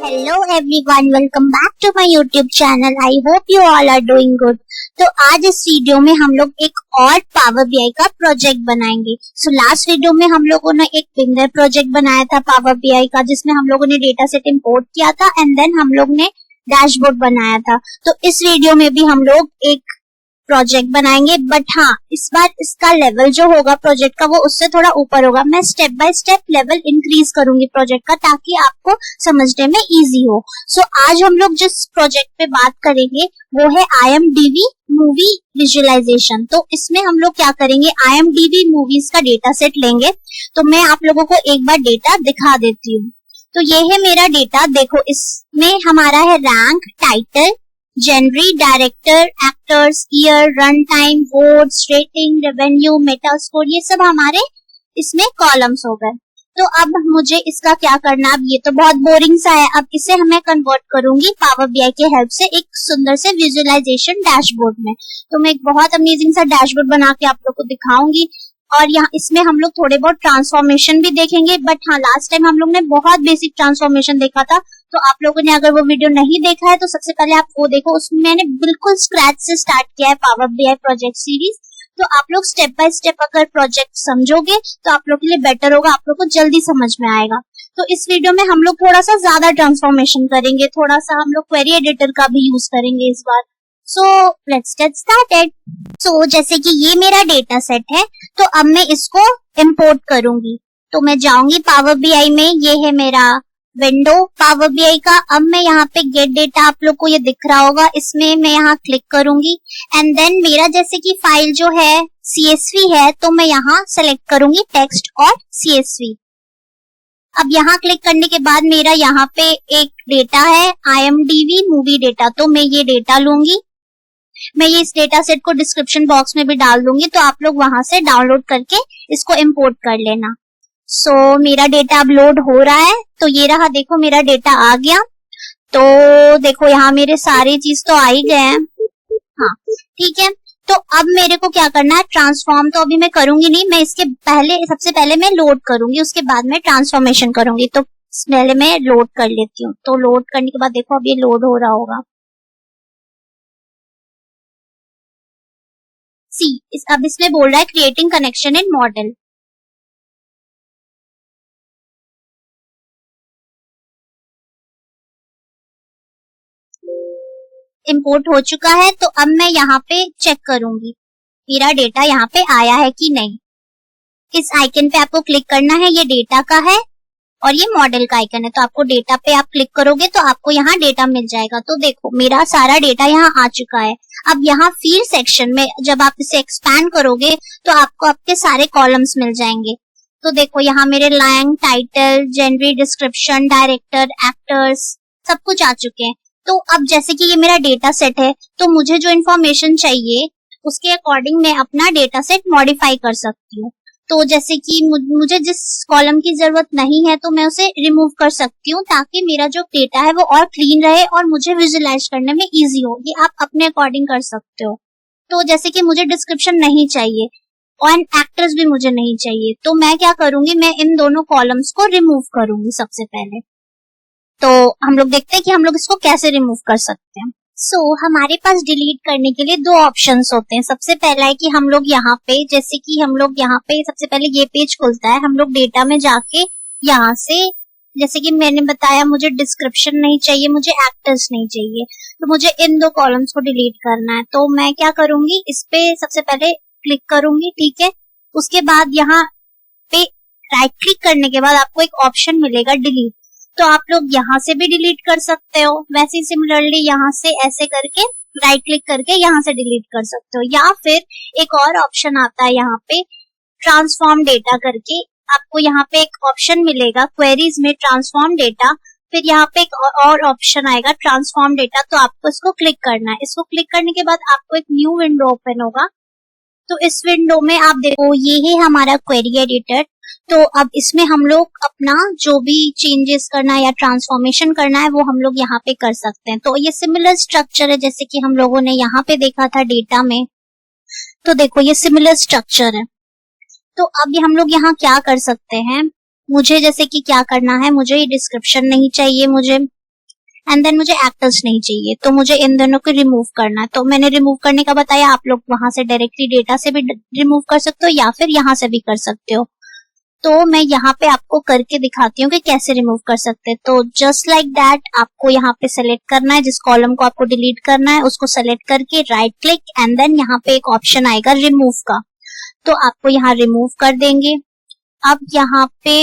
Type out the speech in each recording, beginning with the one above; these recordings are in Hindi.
Hello everyone, welcome back to my YouTube channel. I hope you all are doing good. तो आज इस वीडियो में हम लोग एक और पावर बीआई का प्रोजेक्ट बनाएंगे. लास्ट वीडियो में हम लोगों ने एक फिंगर प्रोजेक्ट बनाया था पावर बीआई का, जिसमें हम लोगों ने डेटा सेट इंपोर्ट किया था एंड देन हम लोग ने डैशबोर्ड बनाया था. तो इस वीडियो में भी हम लोग एक प्रोजेक्ट बनाएंगे, बट हाँ, इस बार इसका लेवल जो होगा प्रोजेक्ट का वो उससे थोड़ा ऊपर होगा. मैं step by step level increase करूंगी प्रोजेक्ट का, ताकि आपको समझने में इजी हो. आज हम लोग जिस प्रोजेक्ट पे बात करेंगे वो है IMDb मूवी विजुअलाइजेशन. तो इसमें हम लोग क्या करेंगे, IMDb मूवीज का डेटा सेट लेंगे. तो मैं आप लोगों को एक बार डेटा दिखा देती हूँ. तो ये है मेरा डेटा. देखो, इसमें हमारा है rank, title, genre, director, actors, year, run time, votes, rating, revenue, Meta score. ये सब हमारे इसमें कॉलम्स हो गए. तो अब मुझे इसका क्या करना, अब ये तो बहुत बोरिंग सा है. अब इसे मैं कन्वर्ट करूंगी पावर बीआई के हेल्प से एक सुंदर से विजुअलाइजेशन डैशबोर्ड में. तो मैं एक बहुत अमेजिंग सा डैशबोर्ड बना के आप लोग को दिखाऊंगी. और यहाँ इसमें हम लोग थोड़े बहुत ट्रांसफॉर्मेशन भी देखेंगे. बट हाँ, लास्ट टाइम हम लोग ने बहुत बेसिक ट्रांसफॉर्मेशन देखा था. तो आप लोगों ने अगर वो वीडियो नहीं देखा है तो सबसे पहले आप वो देखो. उसमें मैंने बिल्कुल स्क्रैच से स्टार्ट किया है पावर बीआई प्रोजेक्ट सीरीज. तो आप लोग स्टेप बाय स्टेप अगर प्रोजेक्ट समझोगे तो आप लोग के लिए बेटर होगा, आप लोग को जल्दी समझ में आएगा. तो इस वीडियो में हम लोग थोड़ा सा ज्यादा ट्रांसफॉर्मेशन करेंगे, थोड़ा सा हम लोग क्वेरी एडिटर का भी यूज करेंगे इस बार. So let's get started. जैसे कि ये मेरा डेटा सेट है, तो अब मैं इसको इंपोर्ट करूंगी. तो मैं जाऊंगी पावर बीआई में. ये है मेरा विंडो पावर बीआई का. अब मैं यहाँ पे गेट डेटा, आप लोग को ये दिख रहा होगा, इसमें मैं यहाँ क्लिक करूंगी एंड देन मेरा जैसे कि फाइल जो है CSV है, तो मैं यहाँ सेलेक्ट करूंगी टेक्स्ट और CSV. अब यहाँ क्लिक करने के बाद मेरा यहाँ पे एक डेटा है IMDb मूवी डेटा. तो मैं ये डेटा लूंगी. मैं ये इस डेटा सेट को डिस्क्रिप्शन बॉक्स में भी डाल दूंगी, तो आप लोग वहां से डाउनलोड करके इसको इंपोर्ट कर लेना. मेरा डेटा अब लोड हो रहा है. तो ये रहा, देखो मेरा डेटा आ गया. तो देखो यहाँ मेरे सारे चीज तो आ ही गए हैं. हाँ, ठीक है. तो अब मेरे को क्या करना है, ट्रांसफॉर्म तो अभी मैं करूंगी नहीं. मैं इसके पहले, सबसे पहले मैं लोड करूंगी, उसके बाद मैं ट्रांसफॉर्मेशन करूंगी. तो पहले मैं लोड कर लेती हूँ. तो लोड करने के बाद देखो अब ये लोड हो रहा होगा. अब इसमें बोल रहा है creating connection in model. Import हो चुका है. तो अब मैं यहाँ पे चेक करूंगी मेरा डेटा यहाँ पे आया है कि नहीं. इस आइकन पे आपको क्लिक करना है. ये डेटा का है और ये मॉडल का आइकन है. तो आपको डेटा पे आप क्लिक करोगे तो आपको यहाँ डेटा मिल जाएगा. तो देखो मेरा सारा डेटा यहाँ आ चुका है. अब यहाँ फील्ड सेक्शन में जब आप इसे एक्सपैंड करोगे तो आपको आपके सारे कॉलम्स मिल जाएंगे. तो देखो यहाँ मेरे rank, title, genre, description, director, actors सब कुछ आ चुके हैं. तो अब जैसे कि ये मेरा डेटा सेट है, तो मुझे जो इन्फॉर्मेशन चाहिए उसके अकॉर्डिंग मैं अपना डेटा सेट मॉडिफाई कर सकती हूँ. तो जैसे कि मुझे जिस कॉलम की जरूरत नहीं है तो मैं उसे रिमूव कर सकती हूँ, ताकि मेरा जो डेटा है वो और क्लीन रहे और मुझे विजुअलाइज करने में इजी हो. ये आप अपने अकॉर्डिंग कर सकते हो. तो जैसे कि मुझे डिस्क्रिप्शन नहीं चाहिए और एक्टर्स भी मुझे नहीं चाहिए, तो मैं क्या करूंगी, मैं इन दोनों कॉलम्स को रिमूव करूंगी सबसे पहले. तो हम लोग देखते हैं कि हम लोग इसको कैसे रिमूव कर सकते हैं. हमारे पास डिलीट करने के लिए दो ऑप्शंस होते हैं. सबसे पहला है कि हम लोग यहाँ पे, जैसे कि हम लोग यहाँ पे सबसे पहले ये पेज खुलता है, हम लोग डेटा में जाके यहाँ से, जैसे कि मैंने बताया मुझे डिस्क्रिप्शन नहीं चाहिए, मुझे एक्टर्स नहीं चाहिए, तो मुझे इन दो कॉलम्स को डिलीट करना है. तो मैं क्या करूंगी, इस पे सबसे पहले क्लिक करूंगी. ठीक है. उसके बाद यहाँ पे राइट क्लिक करने के बाद आपको एक ऑप्शन मिलेगा डिलीट. तो आप लोग यहाँ से भी डिलीट कर सकते हो. वैसे ही सिमिलरली यहाँ से ऐसे करके राइट क्लिक करके यहाँ से डिलीट कर सकते हो. या फिर एक और ऑप्शन आता है यहाँ पे ट्रांसफॉर्म डेटा करके. आपको यहाँ पे एक ऑप्शन मिलेगा क्वेरीज में ट्रांसफॉर्म डेटा. फिर यहाँ पे एक और ऑप्शन आएगा ट्रांसफॉर्म डेटा. तो आपको इसको क्लिक करना है. इसको क्लिक करने के बाद आपको एक न्यू विंडो ओपन होगा. तो इस विंडो में आप देखो ये है हमारा क्वेरी एडिटर. तो अब इसमें हम लोग अपना जो भी चेंजेस करना है या ट्रांसफॉर्मेशन करना है वो हम लोग यहाँ पे कर सकते हैं. तो ये सिमिलर स्ट्रक्चर है जैसे कि हम लोगों ने यहाँ पे देखा था डेटा में. तो देखो ये सिमिलर स्ट्रक्चर है. तो अब हम लोग यहाँ क्या कर सकते हैं, मुझे जैसे कि क्या करना है, मुझे ये डिस्क्रिप्शन नहीं चाहिए, मुझे एंड देन मुझे एक्टर्स नहीं चाहिए, तो मुझे इन दोनों को रिमूव करना है। तो मैंने रिमूव करने का बताया, आप लोग वहां से डायरेक्टली डेटा से भी रिमूव कर सकते हो या फिर यहाँ से भी कर सकते हो। तो मैं यहाँ पे आपको करके दिखाती हूँ कि कैसे रिमूव कर सकते हैं। तो जस्ट लाइक दैट आपको यहाँ पे सेलेक्ट करना है, जिस कॉलम को आपको डिलीट करना है उसको सेलेक्ट करके राइट क्लिक एंड देन यहाँ पे एक ऑप्शन आएगा रिमूव का, तो आपको यहाँ रिमूव कर देंगे। अब यहाँ पे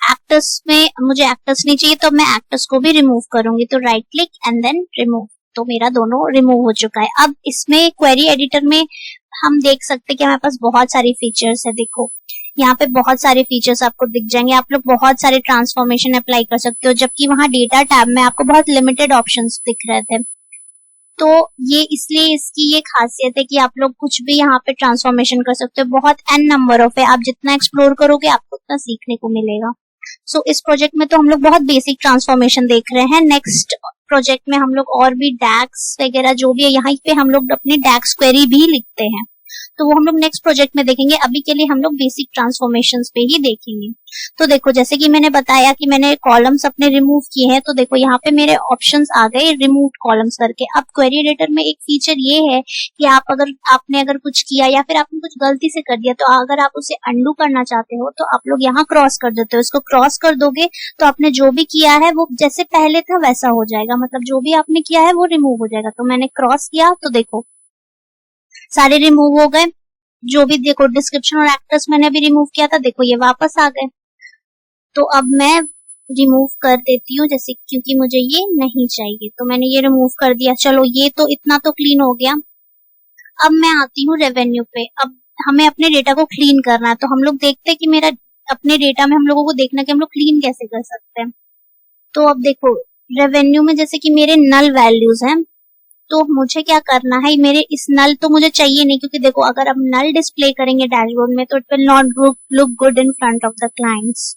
एक्टर्स में मुझे एक्टर्स नहीं चाहिए, तो मैं एक्टर्स को भी रिमूव करूंगी, तो right click and then remove, तो मेरा दोनों रिमूव हो चुका है। अब इसमें क्वेरी एडिटर में हम देख सकते हैं कि हमारे पास बहुत सारी फीचर्स है। देखो यहाँ पे बहुत सारे फीचर्स आपको दिख जाएंगे, आप लोग बहुत सारे ट्रांसफॉर्मेशन अप्लाई कर सकते हो, जबकि वहां डेटा टैब में आपको बहुत लिमिटेड ऑप्शंस दिख रहे थे। तो ये इसलिए इसकी ये खासियत है कि आप लोग कुछ भी यहाँ पे ट्रांसफॉर्मेशन कर सकते हो, बहुत एन नंबर ऑफ है, आप जितना एक्सप्लोर करोगे आपको उतना सीखने को मिलेगा। सो इस प्रोजेक्ट में तो हम लोग बहुत बेसिक ट्रांसफॉर्मेशन देख रहे हैं। नेक्स्ट प्रोजेक्ट में हम लोग और भी डैक्स वगैरह जो भी है, यहाँ पे हम लोग अपनी डैक्स क्वेरी भी लिखते हैं, तो वो हम लोग नेक्स्ट प्रोजेक्ट में देखेंगे। अभी के लिए हम लोग बेसिक ट्रांसफॉर्मेशंस पे ही देखेंगे। तो देखो जैसे कि मैंने बताया कि मैंने कॉलम्स अपने रिमूव किए हैं, तो देखो यहाँ पे मेरे ऑप्शंस आ गए रिमूव कॉलम्स करके। अब क्वेरी एडिटर में एक फीचर ये है कि आपने अगर कुछ किया या फिर आपने कुछ गलती से कर दिया, तो अगर आप उसे अंडू करना चाहते हो तो आप लोग यहाँ क्रॉस कर देते हो। इसको क्रॉस कर दोगे तो आपने जो भी किया है वो जैसे पहले था वैसा हो जाएगा, मतलब जो भी आपने किया है वो रिमूव हो जाएगा। तो मैंने क्रॉस किया तो देखो सारे रिमूव हो गए। जो भी देखो डिस्क्रिप्शन और एक्टर्स मैंने भी रिमूव किया था, देखो ये वापस आ गए। तो अब मैं रिमूव कर देती हूँ, जैसे क्योंकि मुझे ये नहीं चाहिए, तो मैंने ये रिमूव कर दिया। चलो ये तो इतना तो क्लीन हो गया। अब मैं आती हूँ रेवेन्यू पे। अब हमें अपने डेटा को क्लीन करना है, तो हम लोग देखते हैं कि मेरा अपने डेटा में हम लोगों को देखना कि हम लोग क्लीन कैसे कर सकते हैं। तो अब देखो रेवेन्यू में जैसे कि मेरे नल वैल्यूज हैं, तो मुझे क्या करना है, मेरे इस नल तो मुझे चाहिए नहीं, क्योंकि देखो अगर हम नल डिस्प्ले करेंगे डैशबोर्ड में तो it will not look good in front of the clients.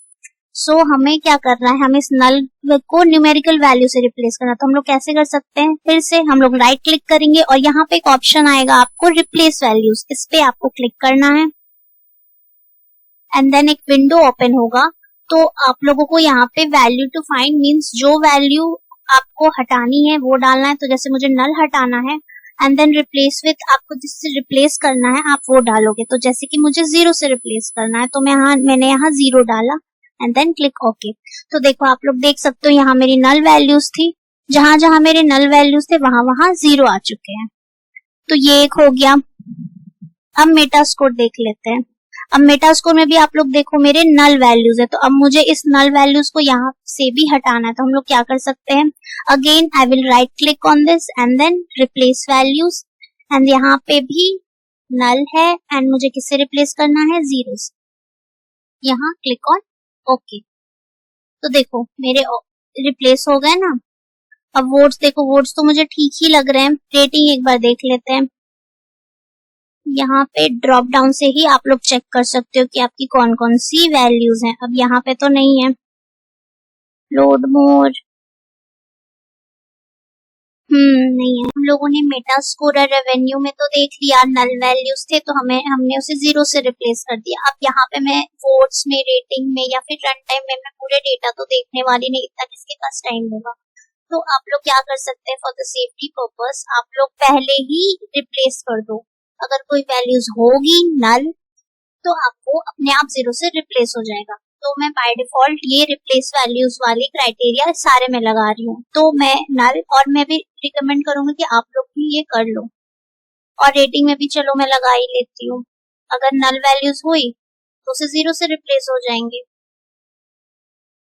So हमें क्या करना है, हमें इस नल को न्यूमेरिकल वैल्यू से रिप्लेस करना। तो हम लोग कैसे कर सकते हैं, फिर से हम लोग राइट क्लिक करेंगे और यहाँ पे एक ऑप्शन आएगा आपको रिप्लेस वैल्यूज, इस पे आपको क्लिक करना है एंड देन एक विंडो ओपन होगा। तो आप लोगों को यहाँ पे वैल्यू टू फाइंड मीन्स जो वैल्यू आपको हटानी है वो डालना है। तो जैसे मुझे नल हटाना है एंड देन रिप्लेस विथ, आपको जिससे रिप्लेस करना है आप वो डालोगे। तो जैसे कि मुझे 0 से रिप्लेस करना है, तो मैंने यहाँ 0 डाला एंड देन क्लिक ओके। तो देखो आप लोग देख सकते हो यहाँ मेरी नल वैल्यूज थी, जहां जहां मेरे नल वैल्यूज थे वहां वहां 0 आ चुके हैं। तो ये एक हो गया। अब मेटास्कोर देख लेते हैं। अब मेटास्कोर में भी आप लोग देखो मेरे नल वैल्यूज है, तो अब मुझे इस नल वैल्यूज को यहाँ से भी हटाना है। तो हम लोग क्या कर सकते हैं, again I will right click on this and then replace values and यहाँ पे भी नल है एंड मुझे किससे रिप्लेस करना है, 0 से। यहाँ क्लिक ऑन ओके। तो देखो मेरे रिप्लेस हो गए ना। अब वोट्स देखो, वोट्स तो मुझे ठीक ही लग रहे हैं। रेटिंग एक बार देख लेते हैं। यहाँ पे ड्रॉप डाउन से ही आप लोग चेक कर सकते हो कि आपकी कौन कौन सी वैल्यूज हैं। अब यहाँ पे तो नहीं है, लोड मोर नहीं है। हम लोगों ने मेटास्कोर और रेवेन्यू में तो देख लिया नल वैल्यूज थे, तो हमने उसे 0 से रिप्लेस कर दिया। अब यहाँ पे मैं वोट्स में, रेटिंग में या फिर रन टाइम में मैं पूरे डेटा तो देखने वाली नहीं, इतना किसके पास टाइम होगा। तो आप लोग क्या कर सकते हैं, फॉर द सेफ्टी पर्पस आप लोग पहले ही रिप्लेस कर दो। अगर कोई वैल्यूज होगी नल तो आपको अपने आप 0 से रिप्लेस हो जाएगा। तो मैं बाय डिफॉल्ट ये रिप्लेस वैल्यूज वाली क्राइटेरिया सारे में लगा रही हूँ। तो मैं नल, और मैं भी रिकमेंड करूंगी कि आप लोग भी ये कर लो। और रेटिंग में भी चलो मैं लगा ही लेती हूँ, अगर नल वैल्यूज हुई तो उसे 0 से रिप्लेस हो जाएंगे,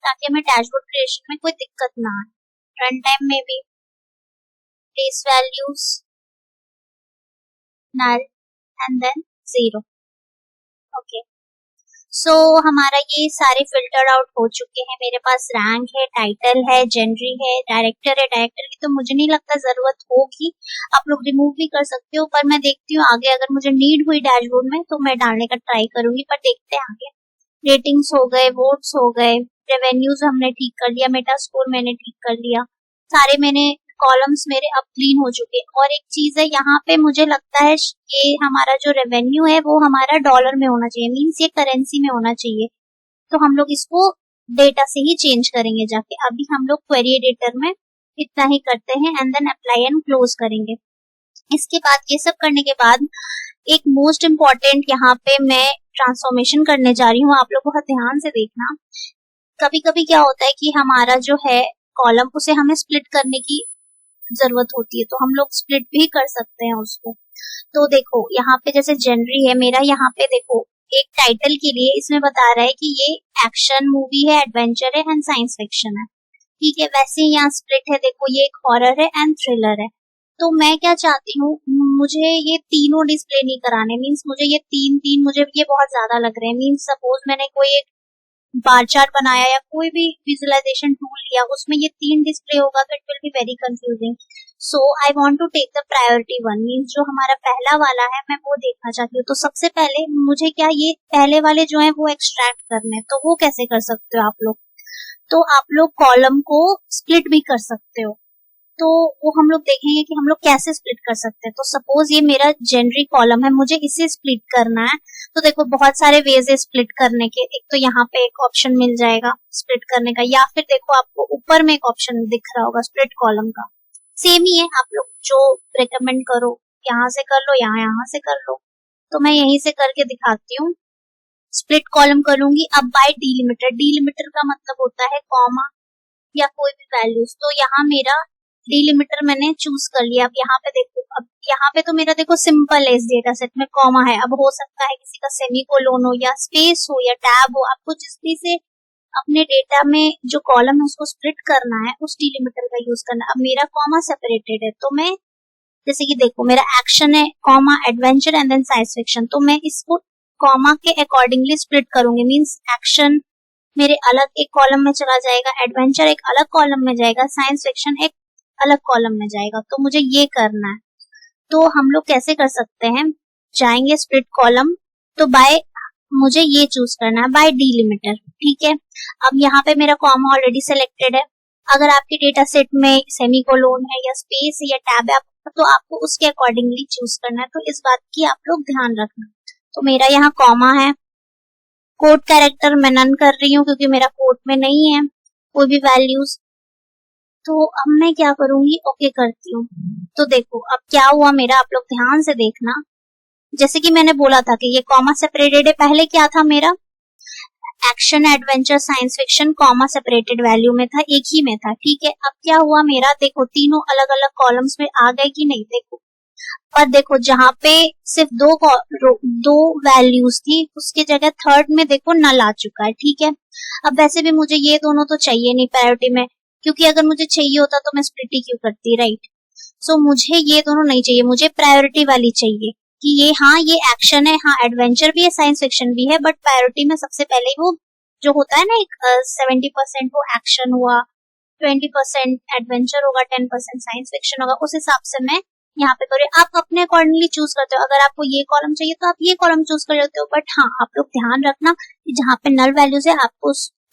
ताकि हमें डैशबोर्ड क्रिएशन में कोई दिक्कत ना आए। रन टाइम में भी place values null and then 0 okay. So हमारा ये सारे फिल्टर आउट हो चुके हैं। मेरे पास रैंक है, टाइटल है, जेंडरी है, डायरेक्टर है। डायरेक्टर की तो मुझे नहीं लगता जरूरत होगी, आप लोग रिमूव भी कर सकते हो, पर मैं देखती हूँ आगे अगर मुझे नीड हुई डैशबोर्ड में तो मैं डालने का ट्राई करूंगी, पर देखते हैं आगे। रेटिंग्स हो गए, वोट्स हो गए, रेवेन्यूज हमने ठीक कर लिया, मेटास्कोर मैंने ठीक कर लिया, सारे मैंने कॉलम्स मेरे अब क्लीन हो चुके। और एक चीज है यहाँ पे, मुझे लगता है ये हमारा जो रेवेन्यू है वो हमारा डॉलर में होना चाहिए, मीन्स ये करेंसी में होना चाहिए। तो हम लोग इसको डेटा से ही चेंज करेंगे जाके। अभी हम लोग क्वेरी एडिटर में इतना ही करते हैं and then apply and close करेंगे। इसके बाद ये सब करने के बाद एक मोस्ट इम्पॉर्टेंट यहाँ पे मैं ट्रांसफॉर्मेशन करने जा रही हूँ, आप लोग बहुत ध्यान से देखना। कभी कभी क्या होता है कि हमारा जो है कॉलम, उसे हमें स्प्लिट करने की जरूरत होती है, तो हम लोग स्प्लिट भी कर सकते हैं उसको। तो देखो यहाँ पे जैसे जनवरी है मेरा, यहाँ पे देखो एक टाइटल के लिए इसमें बता रहा है कि ये एक्शन मूवी है, एडवेंचर है एंड साइंस फिक्शन है, ठीक है। वैसे ही यहाँ स्प्लिट है, देखो ये एक हॉरर है एंड थ्रिलर है। तो मैं क्या चाहती हूँ, मुझे ये तीनों डिस्प्ले नहीं कराने, मीन्स मुझे ये तीन मुझे ये बहुत ज्यादा लग रहे हैं। मीन्स सपोज मैंने कोई एक बार चार्ट बनाया या कोई भी विजुअलाइजेशन टूल लिया, उसमें ये तीन डिस्प्ले होगा तो it will be very confusing. So I want to take the priority one, means जो हमारा पहला वाला है मैं वो देखना चाहती हूँ। तो सबसे पहले मुझे क्या ये पहले वाले जो है वो एक्सट्रैक्ट करने हैं, तो वो कैसे कर सकते हो आप लोग? तो आप लोग कॉलम को स्प्लिट भी कर सकते हो, तो वो हम लोग देखेंगे कि हम लोग कैसे स्प्लिट कर सकते हैं। तो सपोज ये मेरा जनवरी कॉलम है, मुझे इसे स्प्लिट करना है, तो देखो बहुत सारे वेज है स्प्लिट करने के। एक तो यहाँ पे एक ऑप्शन मिल जाएगा स्प्लिट करने का, या फिर देखो आपको ऊपर में एक ऑप्शन दिख रहा होगा स्प्लिट कॉलम का, सेम ही है, आप लोग जो रिकमेंड करो, यहाँ से कर लो, यहाँ से कर लो। तो मैं यहीं से करके दिखाती हूँ। स्प्लिट कॉलम करूंगी। अब बाय डीलिमिटर, डीलिमिटर का मतलब होता है कॉमा या कोई भी वैल्यूज। तो यहाँ मेरा डीलिमिटर मैंने चूज कर लिया। अब यहाँ पे देखो, अब यहाँ पे तो मेरा देखो सिंपल है, इस डेटा सेट में कॉमा है। अब हो सकता है किसी का सेमीकोलन हो या स्पेस हो या टैब हो, आपको जिस भी से अपने डेटा में जो कॉलम है उसको स्प्लिट करना है, उस डीलिमिटर का यूज करना है। अब मेरा कॉमा सेपरेटेड है, तो मैं जैसे कि देखो मेरा एक्शन है comma adventure and then science fiction, तो मैं इसको कॉमा के अकॉर्डिंगली स्प्लिट करूंगी। मींस एक्शन मेरे अलग एक कॉलम में चला जाएगा, एडवेंचर एक अलग कॉलम में जाएगा, साइंस फिक्शन एक अलग कॉलम में जाएगा। तो मुझे ये करना है। तो हम लोग कैसे कर सकते हैं, जाएंगे स्प्लिट कॉलम, तो बाय मुझे ये चूज करना है बाय डीलिमिटर, ठीक है। अब यहाँ पे मेरा कॉमा ऑलरेडी सिलेक्टेड है। अगर आपके डेटा सेट में सेमीकोलन है या स्पेस है या टैब है, तो आपको उसके अकॉर्डिंगली चूज करना है। तो इस बात की आप लोग ध्यान रखना। तो मेरा यहाँ कॉमा है, कोड कैरेक्टर मैं नन कर रही हूँ क्योंकि मेरा कोड में नहीं है कोई भी वैल्यूज। तो अब मैं क्या करूंगी, ओके करती हूँ। तो देखो अब क्या हुआ मेरा, आप लोग ध्यान से देखना। जैसे कि मैंने बोला था कि ये कॉमा सेपरेटेड है, पहले क्या था मेरा action adventure science fiction comma separated value में था, एक ही में था, ठीक है। अब क्या हुआ मेरा, देखो तीनों अलग अलग कॉलम्स में आ गए कि नहीं, देखो। और देखो जहाँ पे सिर्फ दो वैल्यूज थी, उसकी जगह थर्ड में देखो नल आ चुका है, ठीक है। अब वैसे भी मुझे ये दोनों तो चाहिए नहीं प्रायोरिटी में, क्योंकि अगर मुझे चाहिए होता तो मैं स्प्लिट ही क्यों करती, राइट। सो मुझे ये दोनों नहीं चाहिए, मुझे प्रायोरिटी वाली चाहिए कि ये हाँ ये एक्शन है, हाँ एडवेंचर भी है, साइंस फिक्शन भी है, बट प्रायोरिटी में सबसे पहले वो जो होता है ना एक 70% वो एक्शन हुआ, 20% एडवेंचर होगा, 10% साइंस फिक्शन होगा, उस हिसाब से मैं यहाँ पे करिए। आप अपने अकॉर्डिंगली चूज करते हो, अगर आपको ये कॉलम चाहिए तो आप ये कॉलम चूज कर लेते हो। बट हाँ आप लोग ध्यान रखना कि जहाँ पे नल वैल्यूज है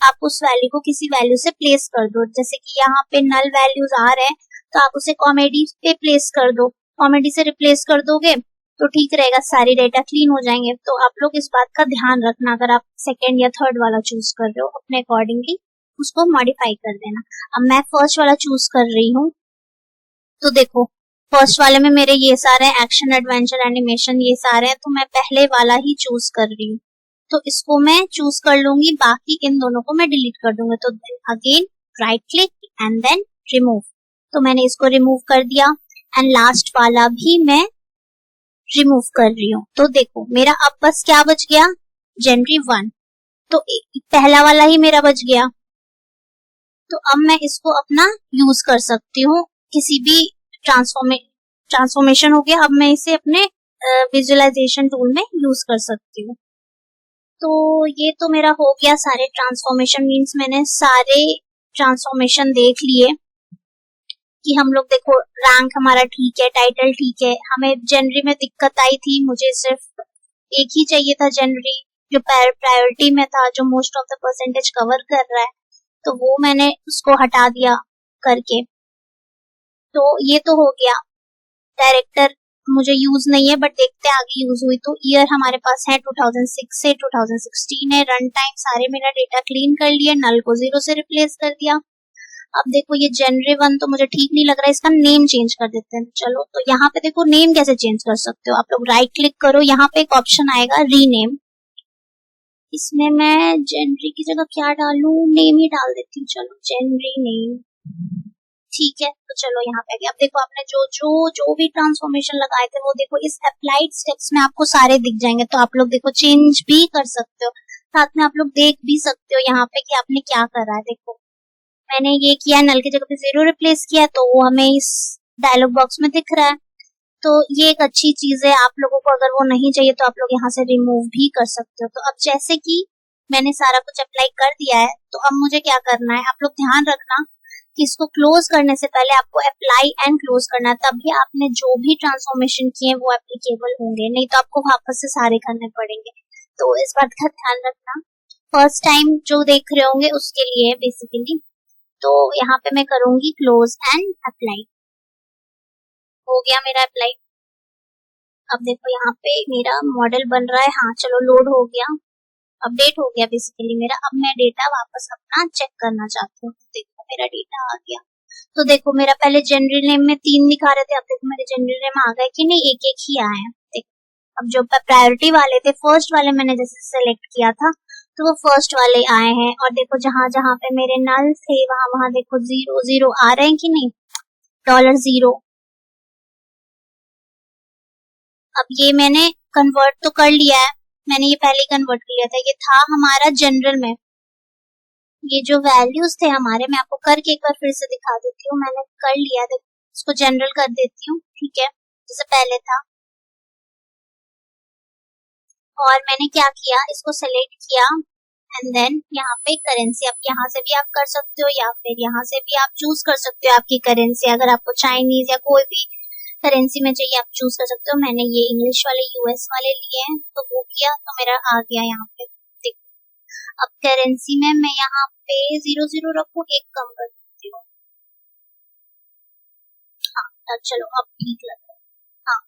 आप उस वैल्यू को किसी वैल्यू से प्लेस कर दो। जैसे कि यहाँ पे नल वैल्यूज आ रहे हैं तो आप उसे कॉमेडी पे प्लेस कर दो, कॉमेडी से रिप्लेस कर दोगे तो ठीक रहेगा, सारी डेटा क्लीन हो जाएंगे। तो आप लोग इस बात का ध्यान रखना, अगर आप सेकेंड या थर्ड वाला चूज कर रहे हो अपने अकॉर्डिंगली उसको मॉडिफाई कर देना। अब मैं फर्स्ट वाला चूज कर रही हूँ। तो देखो फर्स्ट वाले में मेरे ये सारे एक्शन एडवेंचर एनिमेशन ये सारे हैं, तो मैं पहले वाला ही चूज कर रही हूँ। तो इसको मैं चूज कर लूंगी, बाकी इन दोनों को मैं डिलीट कर दूंगी। तो again right click and then remove, तो मैंने इसको रिमूव कर दिया एंड लास्ट वाला भी मैं रिमूव कर रही हूँ। तो देखो मेरा अब बस क्या बच गया, जनवरी 1, तो पहला वाला ही मेरा बच गया। तो अब मैं इसको अपना यूज कर सकती हूँ, किसी भी ट्रांसफॉर्मेशन हो गया, अब मैं इसे अपने विजुअलाइजेशन टूल में यूज कर सकती हूँ। तो ये तो मेरा हो गया सारे ट्रांसफॉर्मेशन, मींस मैंने सारे ट्रांसफॉर्मेशन देख लिए कि हम लोग देखो रैंक हमारा ठीक है, टाइटल ठीक है। हमें जनवरी में दिक्कत आई थी, मुझे सिर्फ एक ही चाहिए था जनवरी जो प्रायोरिटी में था, जो most of the percentage cover कर रहा है, तो वो मैंने उसको हटा दिया करके। तो ये तो हो गया, डायरेक्टर मुझे यूज नहीं है बट देखते आगे यूज हुई तो। ईयर हमारे पास है 2006 से 2016 है। रन टाइम सारे मेरा डेटा क्लीन कर लिया, नल को 0 से रिप्लेस कर दिया। अब देखो ये जनवरी 1 तो मुझे ठीक नहीं लग रहा है, इसका नेम चेंज कर देते हैं। चलो तो यहाँ पे देखो नेम कैसे चेंज कर सकते हो, आप लोग राइट क्लिक करो, यहाँ पे एक ऑप्शन आएगा रीनेम। इसमें मैं जनवरी की जगह क्या डालूं, नेम ही डाल देती हूँ। चलो जनवरी नेम, ठीक है। तो चलो यहाँ पे अब देखो आपने जो जो जो भी ट्रांसफॉर्मेशन लगाए थे वो देखो इस अप्लाइड स्टेप्स में आपको सारे दिख जाएंगे। तो आप लोग देखो चेंज भी कर सकते हो, साथ में आप लोग देख भी सकते हो यहाँ पे कि आपने क्या करा है। देखो मैंने ये किया, नल की जगह पे 0 रिप्लेस किया, तो वो हमें इस डायलॉग बॉक्स में दिख रहा है। तो ये एक अच्छी चीज है, आप लोगों को अगर वो नहीं चाहिए तो आप लोग यहाँ से रिमूव भी कर सकते हो। तो अब जैसे कि मैंने सारा कुछ अप्लाई कर दिया है, तो अब मुझे क्या करना है, आप लोग ध्यान रखना कि इसको क्लोज करने से पहले आपको अप्लाई एंड क्लोज करना है, तभी आपने जो भी ट्रांसफॉर्मेशन किए वो एप्लीकेबल होंगे, नहीं तो आपको वापस से सारे करने पड़ेंगे। तो इस बात का ध्यान रखना, फर्स्ट टाइम जो देख रहे होंगे उसके लिए बेसिकली। तो यहाँ पे मैं करूंगी क्लोज एंड अप्लाई। हो गया मेरा अप्लाई। अब देखो यहाँ पे मेरा मॉडल बन रहा है, हाँ चलो लोड हो गया, अपडेट हो गया बेसिकली मेरा। अब मैं डेटा वापस अपना चेक करना चाहती हूँ। देखो मेरा डेटा आ गया। तो देखो मेरा पहले जनरल नेम में 3 दिखा रहे थे, अब देखो मेरे जनरल नेम आ गए कि नहीं, एक एक ही आए हैं। देखो अब जो प्रायोरिटी वाले थे, फर्स्ट वाले मैंने जैसे सेलेक्ट किया था तो वो फर्स्ट वाले आए हैं। और देखो जहां जहां पे मेरे नल थे वहां वहां देखो 0 0 आ रहे हैं कि नहीं, $0। अब ये मैंने कन्वर्ट तो कर लिया है, मैंने ये पहले कन्वर्ट किया था, ये था हमारा जनरल में। ये जो वैल्यूज थे हमारे, मैं आपको करके एक बार फिर से दिखा देती हूँ। मैंने कर लिया, इसको जनरल कर देती हूँ, ठीक है, जैसे पहले था। और मैंने क्या किया, इसको सेलेक्ट किया एंड देन यहाँ पे करेंसी, आप यहाँ से भी आप कर सकते हो या फिर यहाँ से भी आप चूज कर सकते हो आपकी करेंसी। अगर आपको चाइनीज या कोई भी करेंसी में चाहिए आप चूज कर सकते हो। मैंने ये इंग्लिश वाले यूएस वाले लिए हैं तो वो किया, तो मेरा आ गया यहाँ पे। देखो अब करेंसी में मैं यहाँ पे 0 0 रखूँ, एक कम कर देती हूँ। हाँ चलो अब ठीक लग रहा है। हाँ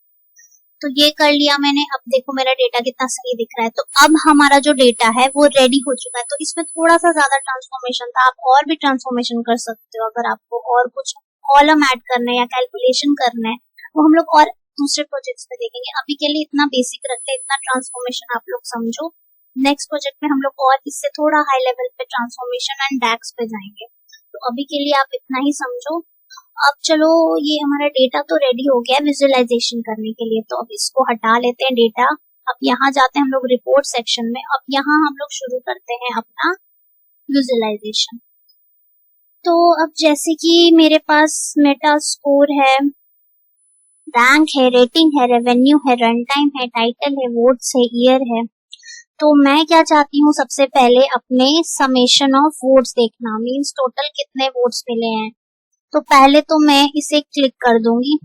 तो ये कर लिया मैंने। अब देखो मेरा डेटा कितना सही दिख रहा है। तो अब हमारा जो डेटा है वो रेडी हो चुका है। तो इसमें थोड़ा सा ज्यादा ट्रांसफॉर्मेशन था, आप और भी ट्रांसफॉर्मेशन कर सकते हो। अगर आपको और कुछ कॉलम ऐड करना है या कैलकुलेशन करना है वो हम लोग और दूसरे प्रोजेक्ट्स में देखेंगे। अभी के लिए इतना बेसिक रखते हैं, इतना ट्रांसफॉर्मेशन आप लोग समझो। नेक्स्ट प्रोजेक्ट में हम लोग और इससे थोड़ा हाई लेवल पे ट्रांसफॉर्मेशन एंड डैक्स पे जाएंगे। तो अभी के लिए आप इतना ही समझो। अब चलो ये हमारा डेटा तो रेडी हो गया विजुअलाइजेशन करने के लिए, तो अब इसको हटा लेते हैं डेटा। अब यहाँ जाते हैं हम लोग रिपोर्ट सेक्शन में। अब यहाँ हम लोग शुरू करते हैं अपना विजुअलाइजेशन। तो अब जैसे कि मेरे पास मेटा स्कोर है, रैंक है, रेटिंग है, रेवेन्यू है, रन टाइम है, टाइटल है, वोट्स है, ईयर है। तो मैं क्या चाहती हूँ, सबसे पहले अपने समेशन ऑफ वोट्स देखना, मींस टोटल कितने वोट्स मिले हैं। तो पहले तो मैं इसे क्लिक कर दूंगी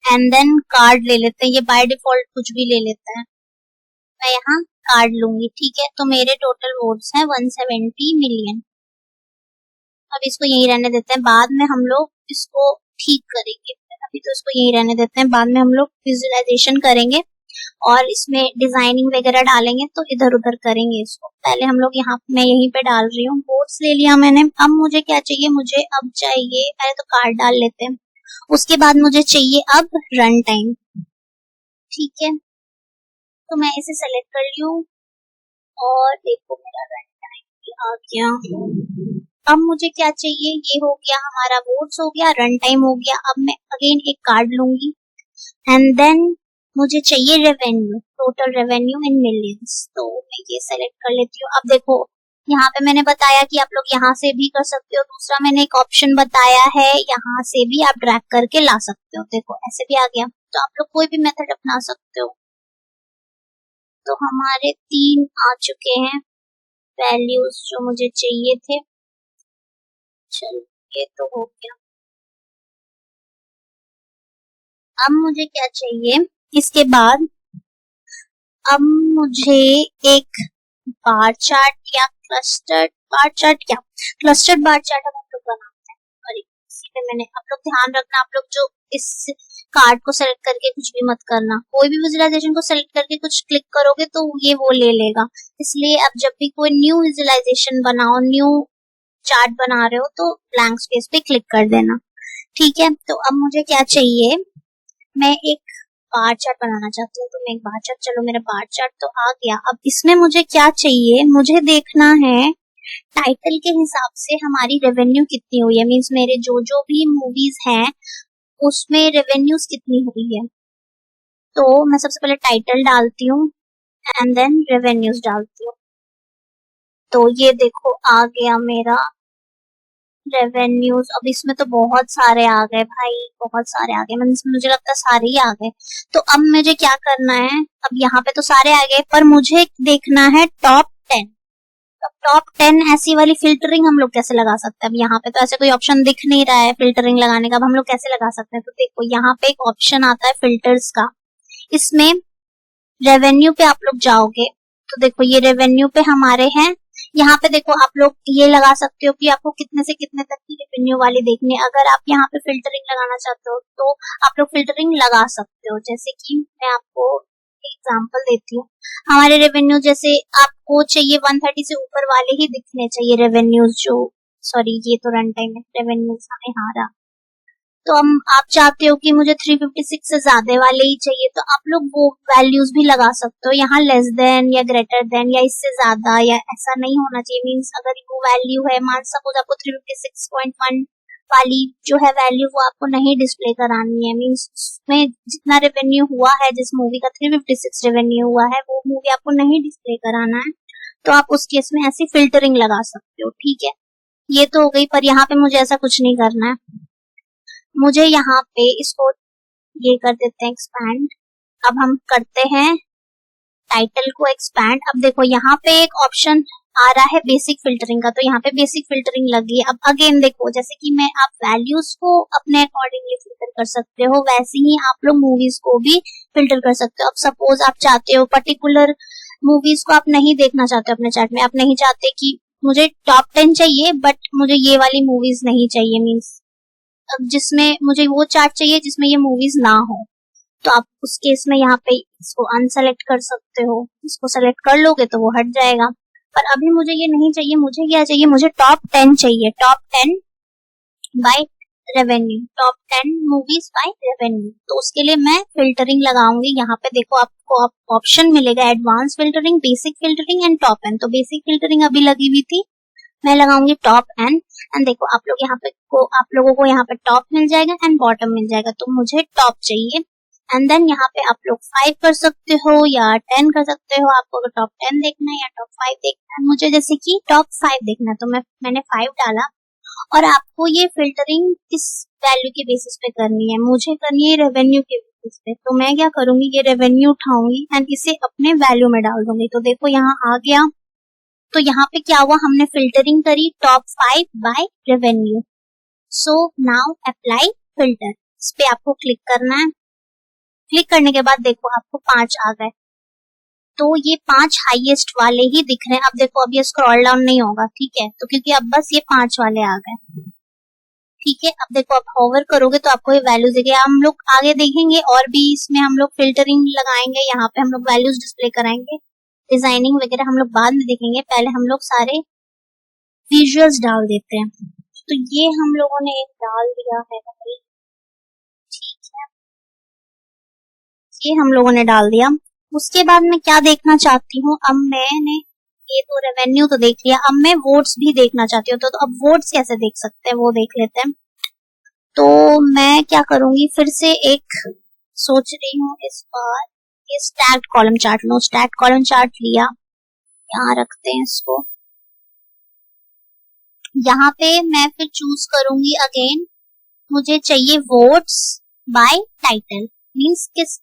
एंड देन कार्ड ले लेते हैं। ये बाय डिफॉल्ट कुछ भी ले लेता है, मैं यहाँ कार्ड लूंगी, ठीक है। तो मेरे टोटल वोट्स हैं 170 मिलियन। अब इसको यही रहने देते हैं, बाद में हम लोग इसको ठीक करेंगे। अभी तो इसको यही रहने देते हैं, बाद में हम लोग विजुअलाइजेशन करेंगे और इसमें डिजाइनिंग वगैरह डालेंगे तो इधर उधर करेंगे इसको। पहले हम लोग यहाँ, मैं यहीं पे डाल रही हूँ, वोट्स ले लिया मैंने। अब मुझे क्या चाहिए, मुझे अब चाहिए, पहले तो कार्ड डाल लेते हैं, उसके बाद मुझे चाहिए अब रन टाइम, ठीक है। तो मैं इसे सेलेक्ट कर ली हूँ और देखो मेरा रन टाइम आ गया। अब मुझे क्या चाहिए, ये हो गया हमारा, वोट्स हो गया, रन टाइम हो गया। अब मैं अगेन एक कार्ड लूंगी एंड देन मुझे चाहिए revenue, total revenue in millions. तो मैं ये सेलेक्ट कर लेती हूँ। अब देखो यहाँ पे मैंने बताया कि आप लोग यहाँ से भी कर सकते हो। दूसरा मैंने एक ऑप्शन बताया है, यहाँ से भी आप ड्रैग करके ला सकते हो। देखो ऐसे भी आ गया। तो आप लोग कोई भी मेथड अपना सकते हो। तो हमारे 3 आ चुके हैं वैल्यूज जो मुझे चाहिए थे। चलो ये तो हो गया। अब मुझे क्या चाहिए इसके बाद, अब मुझे एक बार चार्ट या क्लस्टर्ड बार चार्ट, क्या क्लस्टर्ड बार चार्ट हम लोग बनाते हैं। और इसी पे मैंने, आप लोग ध्यान रखना, आप लोग जो इस कार्ड को सेलेक्ट करके कुछ भी मत करना, कोई भी विजुअलाइजेशन को सेलेक्ट करके कुछ क्लिक करोगे तो ये वो ले लेगा। इसलिए अब जब भी कोई न्यू विजुअलाइजेशन बनाओ, न्यू चार्ट बना रहे हो तो ब्लैंक स्पेस पे क्लिक कर देना। ठीक है, तो अब मुझे क्या चाहिए, मैं एक बार चार्ट बनाना चाहती हूँ, तो मैं एक बार चार्ट, चलो मेरा बार चार्ट तो आ गया। अब इसमें मुझे क्या चाहिए, मुझे देखना है टाइटल के हिसाब से हमारी रेवेन्यू कितनी हुई है, मींस मेरे जो जो भी मूवीज हैं उसमें रेवेन्यूज कितनी हुई है। तो मैं सबसे पहले टाइटल डालती हूँ एंड देन रेवेन्यूज डालती हूँ। तो ये देखो आ गया मेरा रेवेन्यूज। अब इसमें तो बहुत सारे आ गए भाई, बहुत सारे आ गए, मतलब मुझे लगता है सारे ही आ गए। तो अब मुझे क्या करना है, अब यहाँ पे तो सारे आ गए पर मुझे देखना है टॉप 10। अब टॉप 10 ऐसी वाली फिल्टरिंग हम लोग कैसे लगा सकते हैं, अब यहाँ पे तो ऐसे कोई ऑप्शन दिख नहीं रहा है फिल्टरिंग लगाने का, अब हम लोग कैसे लगा सकते हैं। तो देखो यहाँ पे एक ऑप्शन आता है फिल्टर्स का, इसमें रेवेन्यू पे आप लोग जाओगे तो देखो ये रेवेन्यू पे हमारे हैं। यहाँ पे देखो आप लोग ये लगा सकते हो कि आपको कितने से कितने तक की रेवेन्यू वाली देखनी है। अगर आप यहाँ पे फिल्टरिंग लगाना चाहते हो तो आप लोग फिल्टरिंग लगा सकते हो, जैसे कि मैं आपको एग्जांपल देती हूँ। हमारे रेवेन्यू जैसे आपको चाहिए 130 से ऊपर वाले ही दिखने चाहिए रेवेन्यूज, जो सॉरी ये तो रन टाइम है, रेवेन्यूज हमें हारा। तो हम आप चाहते हो कि मुझे 356 से ज्यादा वाले ही चाहिए, तो आप लोग वो वैल्यूज भी लगा सकते हो यहाँ, लेस देन या ग्रेटर देन या इससे ज्यादा, या ऐसा नहीं होना चाहिए। मींस अगर वो वैल्यू है, मान सपोज आपको 356.1 वाली जो है वैल्यू वो आपको नहीं डिस्प्ले करानी है, मींस उसमें जितना रेवेन्यू हुआ है, जिस मूवी का 356 रेवेन्यू हुआ है वो मूवी आपको नहीं डिस्प्ले कराना है, तो आप उस केस में ऐसी फिल्टरिंग लगा सकते हो। ठीक है, ये तो हो गई, पर यहाँ पे मुझे ऐसा कुछ नहीं करना है। मुझे यहाँ पे इसको ये कर देते हैं एक्सपैंड। अब हम करते हैं टाइटल को एक्सपैंड। अब देखो यहाँ पे एक ऑप्शन आ रहा है बेसिक फिल्टरिंग का, तो यहाँ पे बेसिक फिल्टरिंग लगी है। अब अगेन देखो, जैसे कि मैं आप वैल्यूज को अपने अकॉर्डिंगली फिल्टर कर सकते हो, वैसे ही आप लोग मूवीज को भी फिल्टर कर सकते हो। अब सपोज आप चाहते हो पर्टिकुलर मूवीज को आप नहीं देखना चाहते अपने चार्ट में, आप नहीं चाहते कि मुझे टॉप 10 चाहिए बट मुझे ये वाली मूवीज नहीं चाहिए, मीन्स अब जिसमें मुझे वो चार्ट चाहिए जिसमें ये मूवीज ना हो, तो आप उस केस में यहाँ पे इसको अनसेलेक्ट कर सकते हो। इसको सेलेक्ट कर लोगे तो वो हट जाएगा, पर अभी मुझे ये नहीं चाहिए। मुझे क्या चाहिए, मुझे टॉप 10 चाहिए, top 10 by revenue, top 10 movies by revenue. तो उसके लिए मैं फिल्टरिंग लगाऊंगी। यहाँ पे देखो आपको ऑप्शन मिलेगा advance filtering, basic filtering and top N. तो बेसिक फिल्टरिंग अभी लगी हुई थी, मैं लगाऊंगी टॉप एन। एंड देखो आप लोग यहाँ पे आप लोगों को यहाँ पे टॉप मिल जाएगा एंड बॉटम मिल जाएगा, तो मुझे टॉप चाहिए। एंड देन यहाँ पे आप लोग 5 कर सकते हो या 10 कर सकते हो, आपको अगर टॉप 10 देखना है या टॉप 5 देखना है। मुझे जैसे कि टॉप 5 देखना है, तो मैंने 5 डाला। और आपको ये फिल्टरिंग किस वैल्यू के बेसिस पे करनी है, मुझे करनी है रेवेन्यू के बेसिस पे। तो मैं क्या करूंगी, ये रेवेन्यू उठाऊंगी एंड इसे अपने वैल्यू में डाल दूंगी। तो देखो यहाँ आ गया। तो यहाँ पे क्या हुआ, हमने फिल्टरिंग करी top 5 by revenue. So now apply filter, इस पे आपको क्लिक करना है। क्लिक करने के बाद देखो आपको 5 आ गए, तो ये 5 हाईएस्ट वाले ही दिख रहे हैं। अब देखो अब ये स्क्रॉल डाउन नहीं होगा, ठीक है, तो क्योंकि अब बस ये 5 वाले आ गए। ठीक है, अब देखो आप होवर करोगे तो आपको ये वैल्यूज दिखेगा। हम लोग आगे देखेंगे और भी इसमें हम लोग फिल्टरिंग लगाएंगे, यहाँ पे हम लोग वैल्यूज डिस्प्ले कराएंगे, डिजाइनिंग वगैरह हम लोग बाद में देखेंगे। पहले हम लोग सारे विजुअल्स डाल देते हैं। तो ये हम लोगों ने एक डाल दिया है भाई, ठीक है, ये हम लोगों ने डाल दिया। उसके बाद मैं क्या देखना चाहती हूँ, अब मैंने ये तो रेवेन्यू तो देख लिया, अब मैं वोट्स भी देखना चाहती हूँ। तो अब वोट्स कैसे देख सकते हैं वो देख लेते हैं। तो मैं क्या करूंगी, फिर से एक सोच रही हूँ इस बार, ये स्टैक्ड कॉलम चार्ट लो। स्टैक्ड कॉलम चार्ट लिया, यहाँ रखते हैं इसको। यहाँ पे मैं फिर चूज करूंगी अगेन, मुझे चाहिए वोट्स बाय टाइटल, मींस किस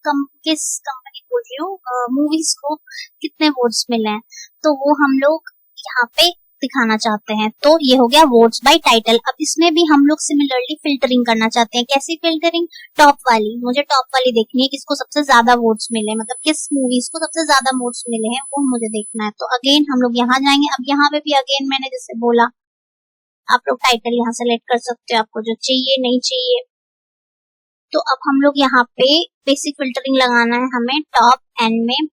कंपनी बोल रही हूँ, मूवीज को कितने वोट्स मिले हैं, तो वो हम लोग यहाँ पे दिखाना चाहते हैं। तो ये हो गया वोट्स बाय टाइटल। अब इसमें भी हम लोग सिमिलरली फिल्टरिंग करना चाहते हैं। कैसी फिल्टरिंग, टॉप वाली, मुझे टॉप वाली देखनी है, किसको सबसे ज्यादा वोट्स मिले, मतलब किस मूवीज को सबसे ज्यादा वोट्स मिले हैं वो मुझे देखना है। तो अगेन हम लोग यहाँ जाएंगे। अब यहाँ पे भी अगेन मैंने जैसे बोला, आप लोग टाइटल यहाँ सेलेक्ट कर सकते हो आपको जो चाहिए नहीं चाहिए। तो अब हम लोग यहाँ पे बेसिक फिल्टरिंग लगाना है हमें टॉप एन में,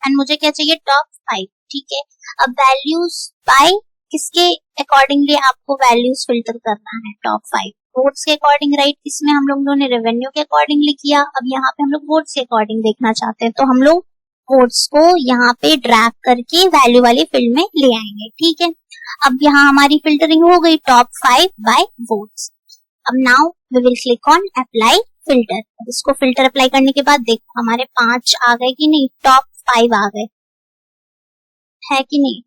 एंड मुझे क्या चाहिए, टॉप 5, ठीक है। अब वैल्यूज बाय किसके अकॉर्डिंगली आपको वैल्यूज फिल्टर करना है, टॉप 5 वोट्स के अकॉर्डिंग, राइट। इसमें हम लोगों ने रेवेन्यू के अकॉर्डिंगली किया, अब यहाँ पे हम लोग वोट्स के अकॉर्डिंग देखना चाहते हैं, तो हम लोग वोट्स को यहाँ पे ड्रैग करके वैल्यू वाली फील्ड में ले आएंगे, ठीक है। अब यहाँ हमारी फिल्टरिंग हो गई टॉप 5 बाय वोट्स। अब now we will click on apply filter. इसको फिल्टर अप्लाई करने के बाद देखो हमारे 5 आ गए कि नहीं, टॉप 5 आ गए, है कि नहीं।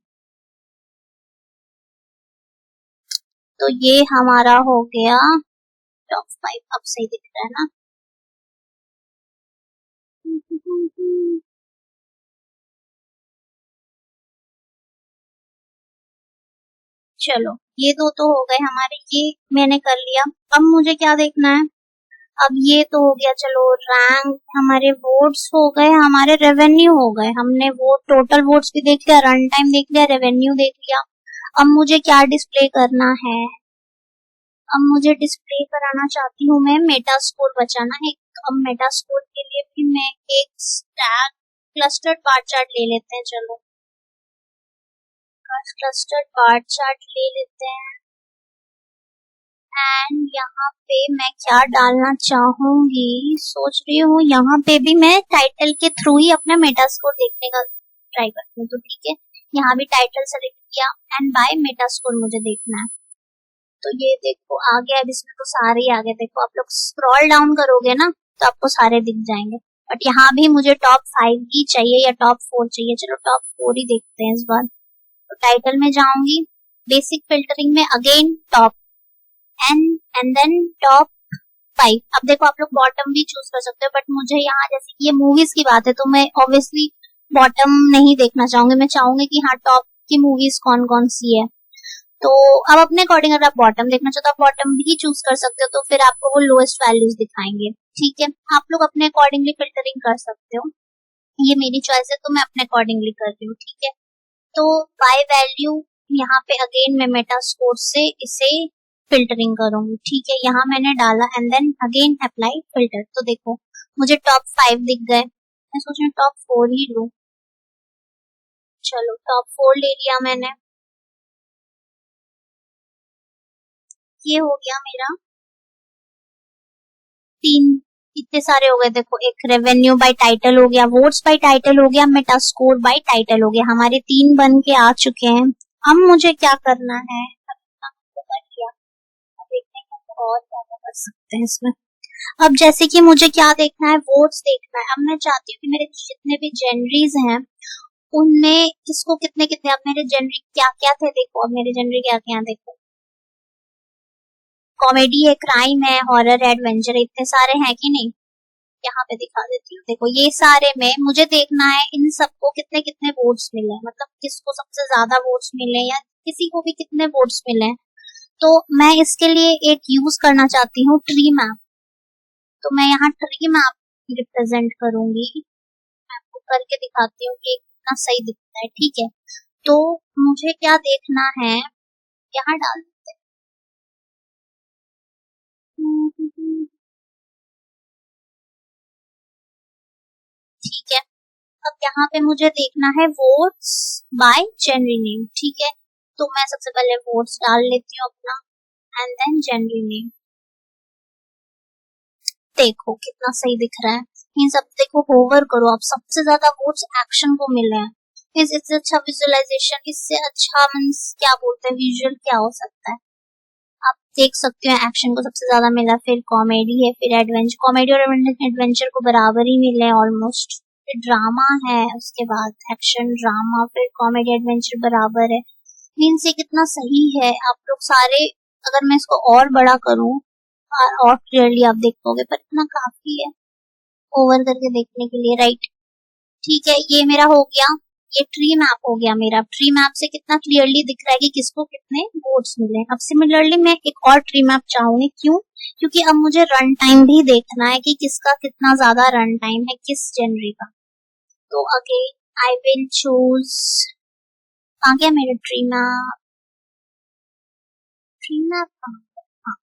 तो ये हमारा हो गया टॉप 5, अब सही दिख रहा है ना। चलो ये दो तो हो गए हमारे, ये मैंने कर लिया। अब मुझे क्या देखना है, अब ये तो हो गया, चलो रैंक, हमारे वोट्स हो गए, हमारे रेवेन्यू हो गए, हमने वो टोटल वोट्स भी देख लिया, रन टाइम देख लिया, रेवेन्यू देख लिया। अब मुझे क्या डिस्प्ले करना है, अब मुझे डिस्प्ले कराना चाहती हूँ मैं मेटा स्कोर बचाना है। अब मेटा स्कोर के लिए भी मैं एक स्टैक क्लस्टर्ड बार चार्ट ले लेते हैं, चलो क्लस्टर्ड बार चार्ट ले लेते हैं। एंड यहाँ पे मैं क्या डालना चाहूंगी, सोच रही हूँ यहाँ पे भी मैं टाइटल के थ्रू ही अपना मेटा स्कोर देखने का ट्राई करती हूँ, तो ठीक है यहाँ भी टाइटल सेलेक्ट किया एंड बाय मेटा स्कोर मुझे देखना है। तो ये देखो आ गया, अब इसमें तो सारे ही आ गए, देखो आप लोग स्क्रॉल डाउन करोगे ना तो आपको सारे दिख जाएंगे, बट यहाँ भी मुझे टॉप 5 ही चाहिए या टॉप 4 चाहिए, चलो टॉप 4 ही देखते हैं इस बार। तो टाइटल में जाऊंगी, बेसिक फिल्टरिंग में again top and then top 5। अब देखो आप लोग बॉटम भी चूज कर सकते हो, बट मुझे यहाँ जैसे कि ये मूवीज की बात है तो मैं ऑब्वियसली बॉटम नहीं देखना चाहूंगी, मैं चाहूंगी कि हाँ टॉप की मूवीज कौन कौन सी है। तो अब अपने अकॉर्डिंग अगर आप बॉटम देखना चाहते हो तो आप बॉटम भी चूज कर सकते हो, तो फिर आपको वो लोएस्ट वैल्यूज दिखाएंगे, ठीक है। आप लोग अपने अकॉर्डिंगली फिल्टरिंग कर सकते हो, ये मेरी चॉइस है तो मैं अपने अकॉर्डिंगली कर रही हूँ, ठीक है। तो बाय वैल्यू यहाँ पे अगेन मैं मेटा स्कोर से इसे फिल्टरिंग करूंगी, ठीक है। यहाँ मैंने डाला and then again apply filter, तो देखो मुझे टॉप 5 दिख गए, मैं सोच रही हूँ टॉप 4 ही लूं, चलो टॉप 4 ले लिया मैंने। ये हो गया मेरा 3, इतने सारे हो गए, देखो एक रेवेन्यू बाय टाइटल हो गया, वोट्स बाय टाइटल हो गया, मेटा स्कोर बाय टाइटल हो गया, हमारे 3 बन के आ चुके हैं। अब मुझे क्या करना है, और क्या कर सकते हैं इसमें। अब जैसे कि मुझे क्या देखना है, वोट्स देखना है। अब मैं चाहती हूँ कि मेरे जितने भी जेनरीज हैं उनमें किसको कितने कितने, अब मेरे जेनरी क्या क्या थे देखो, अब मेरे जेनरी क्या क्या देखो, कॉमेडी है, क्राइम है, हॉरर है, एडवेंचर है, इतने सारे हैं कि नहीं। यहाँ पे दिखा देती हूँ, देखो ये सारे में मुझे देखना है इन सबको कितने कितने वोट्स मिले, मतलब किसको सबसे ज्यादा वोट्स मिले या किसी को भी कितने वोट्स मिले। तो मैं इसके लिए एक यूज करना चाहती हूँ ट्री मैप, तो मैं यहाँ ट्री मैप रिप्रेजेंट करूंगी, मैं आपको करके दिखाती हूँ कि कितना सही दिखता है, ठीक है। तो मुझे क्या देखना है, यहाँ डाल देते हैं, ठीक है। अब यहाँ पे मुझे देखना है वोट्स बाय जेनरी नेम, ठीक है। तो मैं सबसे पहले वोट्स डाल लेती हूँ अपना एंड देन जेनरी नेम, देखो कितना सही दिख रहा है। इन सब देखो होवर करो आप, सबसे ज्यादा वोट्स एक्शन को मिले हैं, इससे अच्छा विजुअलाइजेशन, इससे अच्छा मींस क्या बोलते हैं विजुअल क्या हो सकता है। आप देख सकते हो एक्शन को सबसे ज्यादा मिला, फिर कॉमेडी है, फिर एडवेंचर, कॉमेडी और एडवेंचर को बराबर ही मिले ऑलमोस्ट, फिर ड्रामा है, उसके बाद एक्शन ड्रामा, फिर कॉमेडी एडवेंचर बराबर है। मीन्स ये कितना सही है। आप लोग सारे, अगर मैं इसको और बड़ा करूं और क्लियरली आप देख पाओगे, पर इतना काफी है ओवर करके देखने के लिए, राइट। ठीक है ये मेरा हो गया, ये ट्री मैप हो गया मेरा। ट्री मैप से कितना क्लियरली दिख रहा है कि किसको कितने वोट्स मिले। अब सिमिलरली मैं एक और ट्री मैप चाहूंगी, क्यों, क्योंकि अब मुझे रन टाइम भी देखना है कि किसका कितना ज्यादा रन टाइम है, किस जनरी का। तो अगेन आई विल चूज, आ गया मेरा ट्री मैप, ट्री मैप, हाँ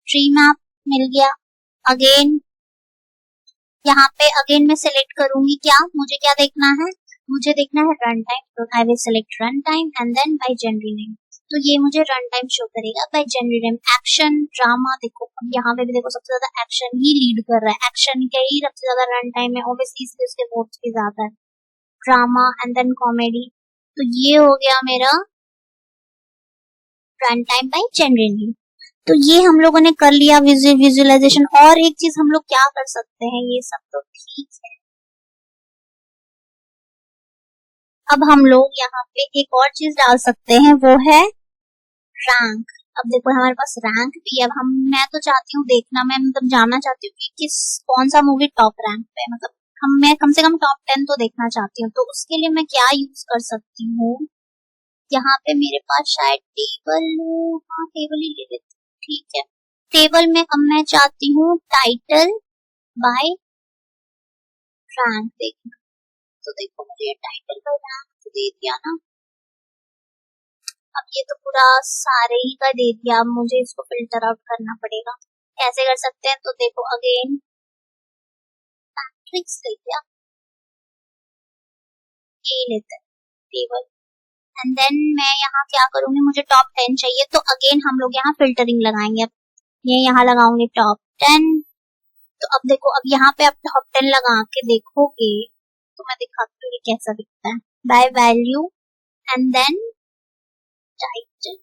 ट्री मैप मिल गया। अगेन यहाँ पे अगेन मैं सिलेक्ट करूंगी, क्या मुझे क्या देखना है, मुझे देखना है रन टाइम, तो I will select run time and then by genre name. तो ये मुझे रन टाइम शो करेगा बाय जनरेट एक्शन ड्रामा। देखो अब यहाँ पे भी देखो सबसे ज्यादा एक्शन ही लीड कर रहा है, एक्शन का ही सबसे ज्यादा रन टाइम है, ऑब्वियसली इसलिए उसके वोट्स भी ज्यादा है। ड्रामा एंड देन कॉमेडी, तो ये हो गया मेरा रन टाइम बाय जनरेट। तो ये हम लोगों ने कर लिया विजुअलाइजेशन। और एक चीज हम लोग क्या कर सकते हैं, ये सब तो ठीक है, अब हम लोग यहाँ पे एक और चीज डाल सकते हैं, वो है रैंक। अब देखो हमारे पास रैंक भी है। अब मैं तो चाहती हूँ देखना, मैं मतलब जानना चाहती हूँ कि कौन सा मूवी टॉप रैंक पे है, मतलब मैं कम से कम टॉप 10 तो देखना चाहती हूँ। तो उसके लिए मैं क्या यूज कर सकती हूँ, यहाँ पे मेरे पास शायद टेबल, हाँ टेबल ही ले लेती हूँ, ठीक है। टेबल में अब मैं चाहती हूँ टाइटल बाय रैंक देखना। तो देखो मुझे टाइटल बाय रैंक तो दे दिया ना, अब ये तो पूरा सारे ही का दे दिया, अब मुझे इसको फिल्टर आउट करना पड़ेगा। कैसे कर सकते हैं, तो देखो अगेन मैट्रिक्स ले लिया, ये लेते हैं टेबल, एंड देन मैं यहाँ क्या करूंगी, मुझे टॉप 10 चाहिए, तो अगेन हम लोग यहाँ फिल्टरिंग लगाएंगे। अब ये यहाँ लगाऊंगी टॉप 10। तो अब देखो, अब यहाँ पे आप टॉप 10 लगा के देखोगे तो मैं दिखाती हूँ ये कैसा दिखता है by value and then title,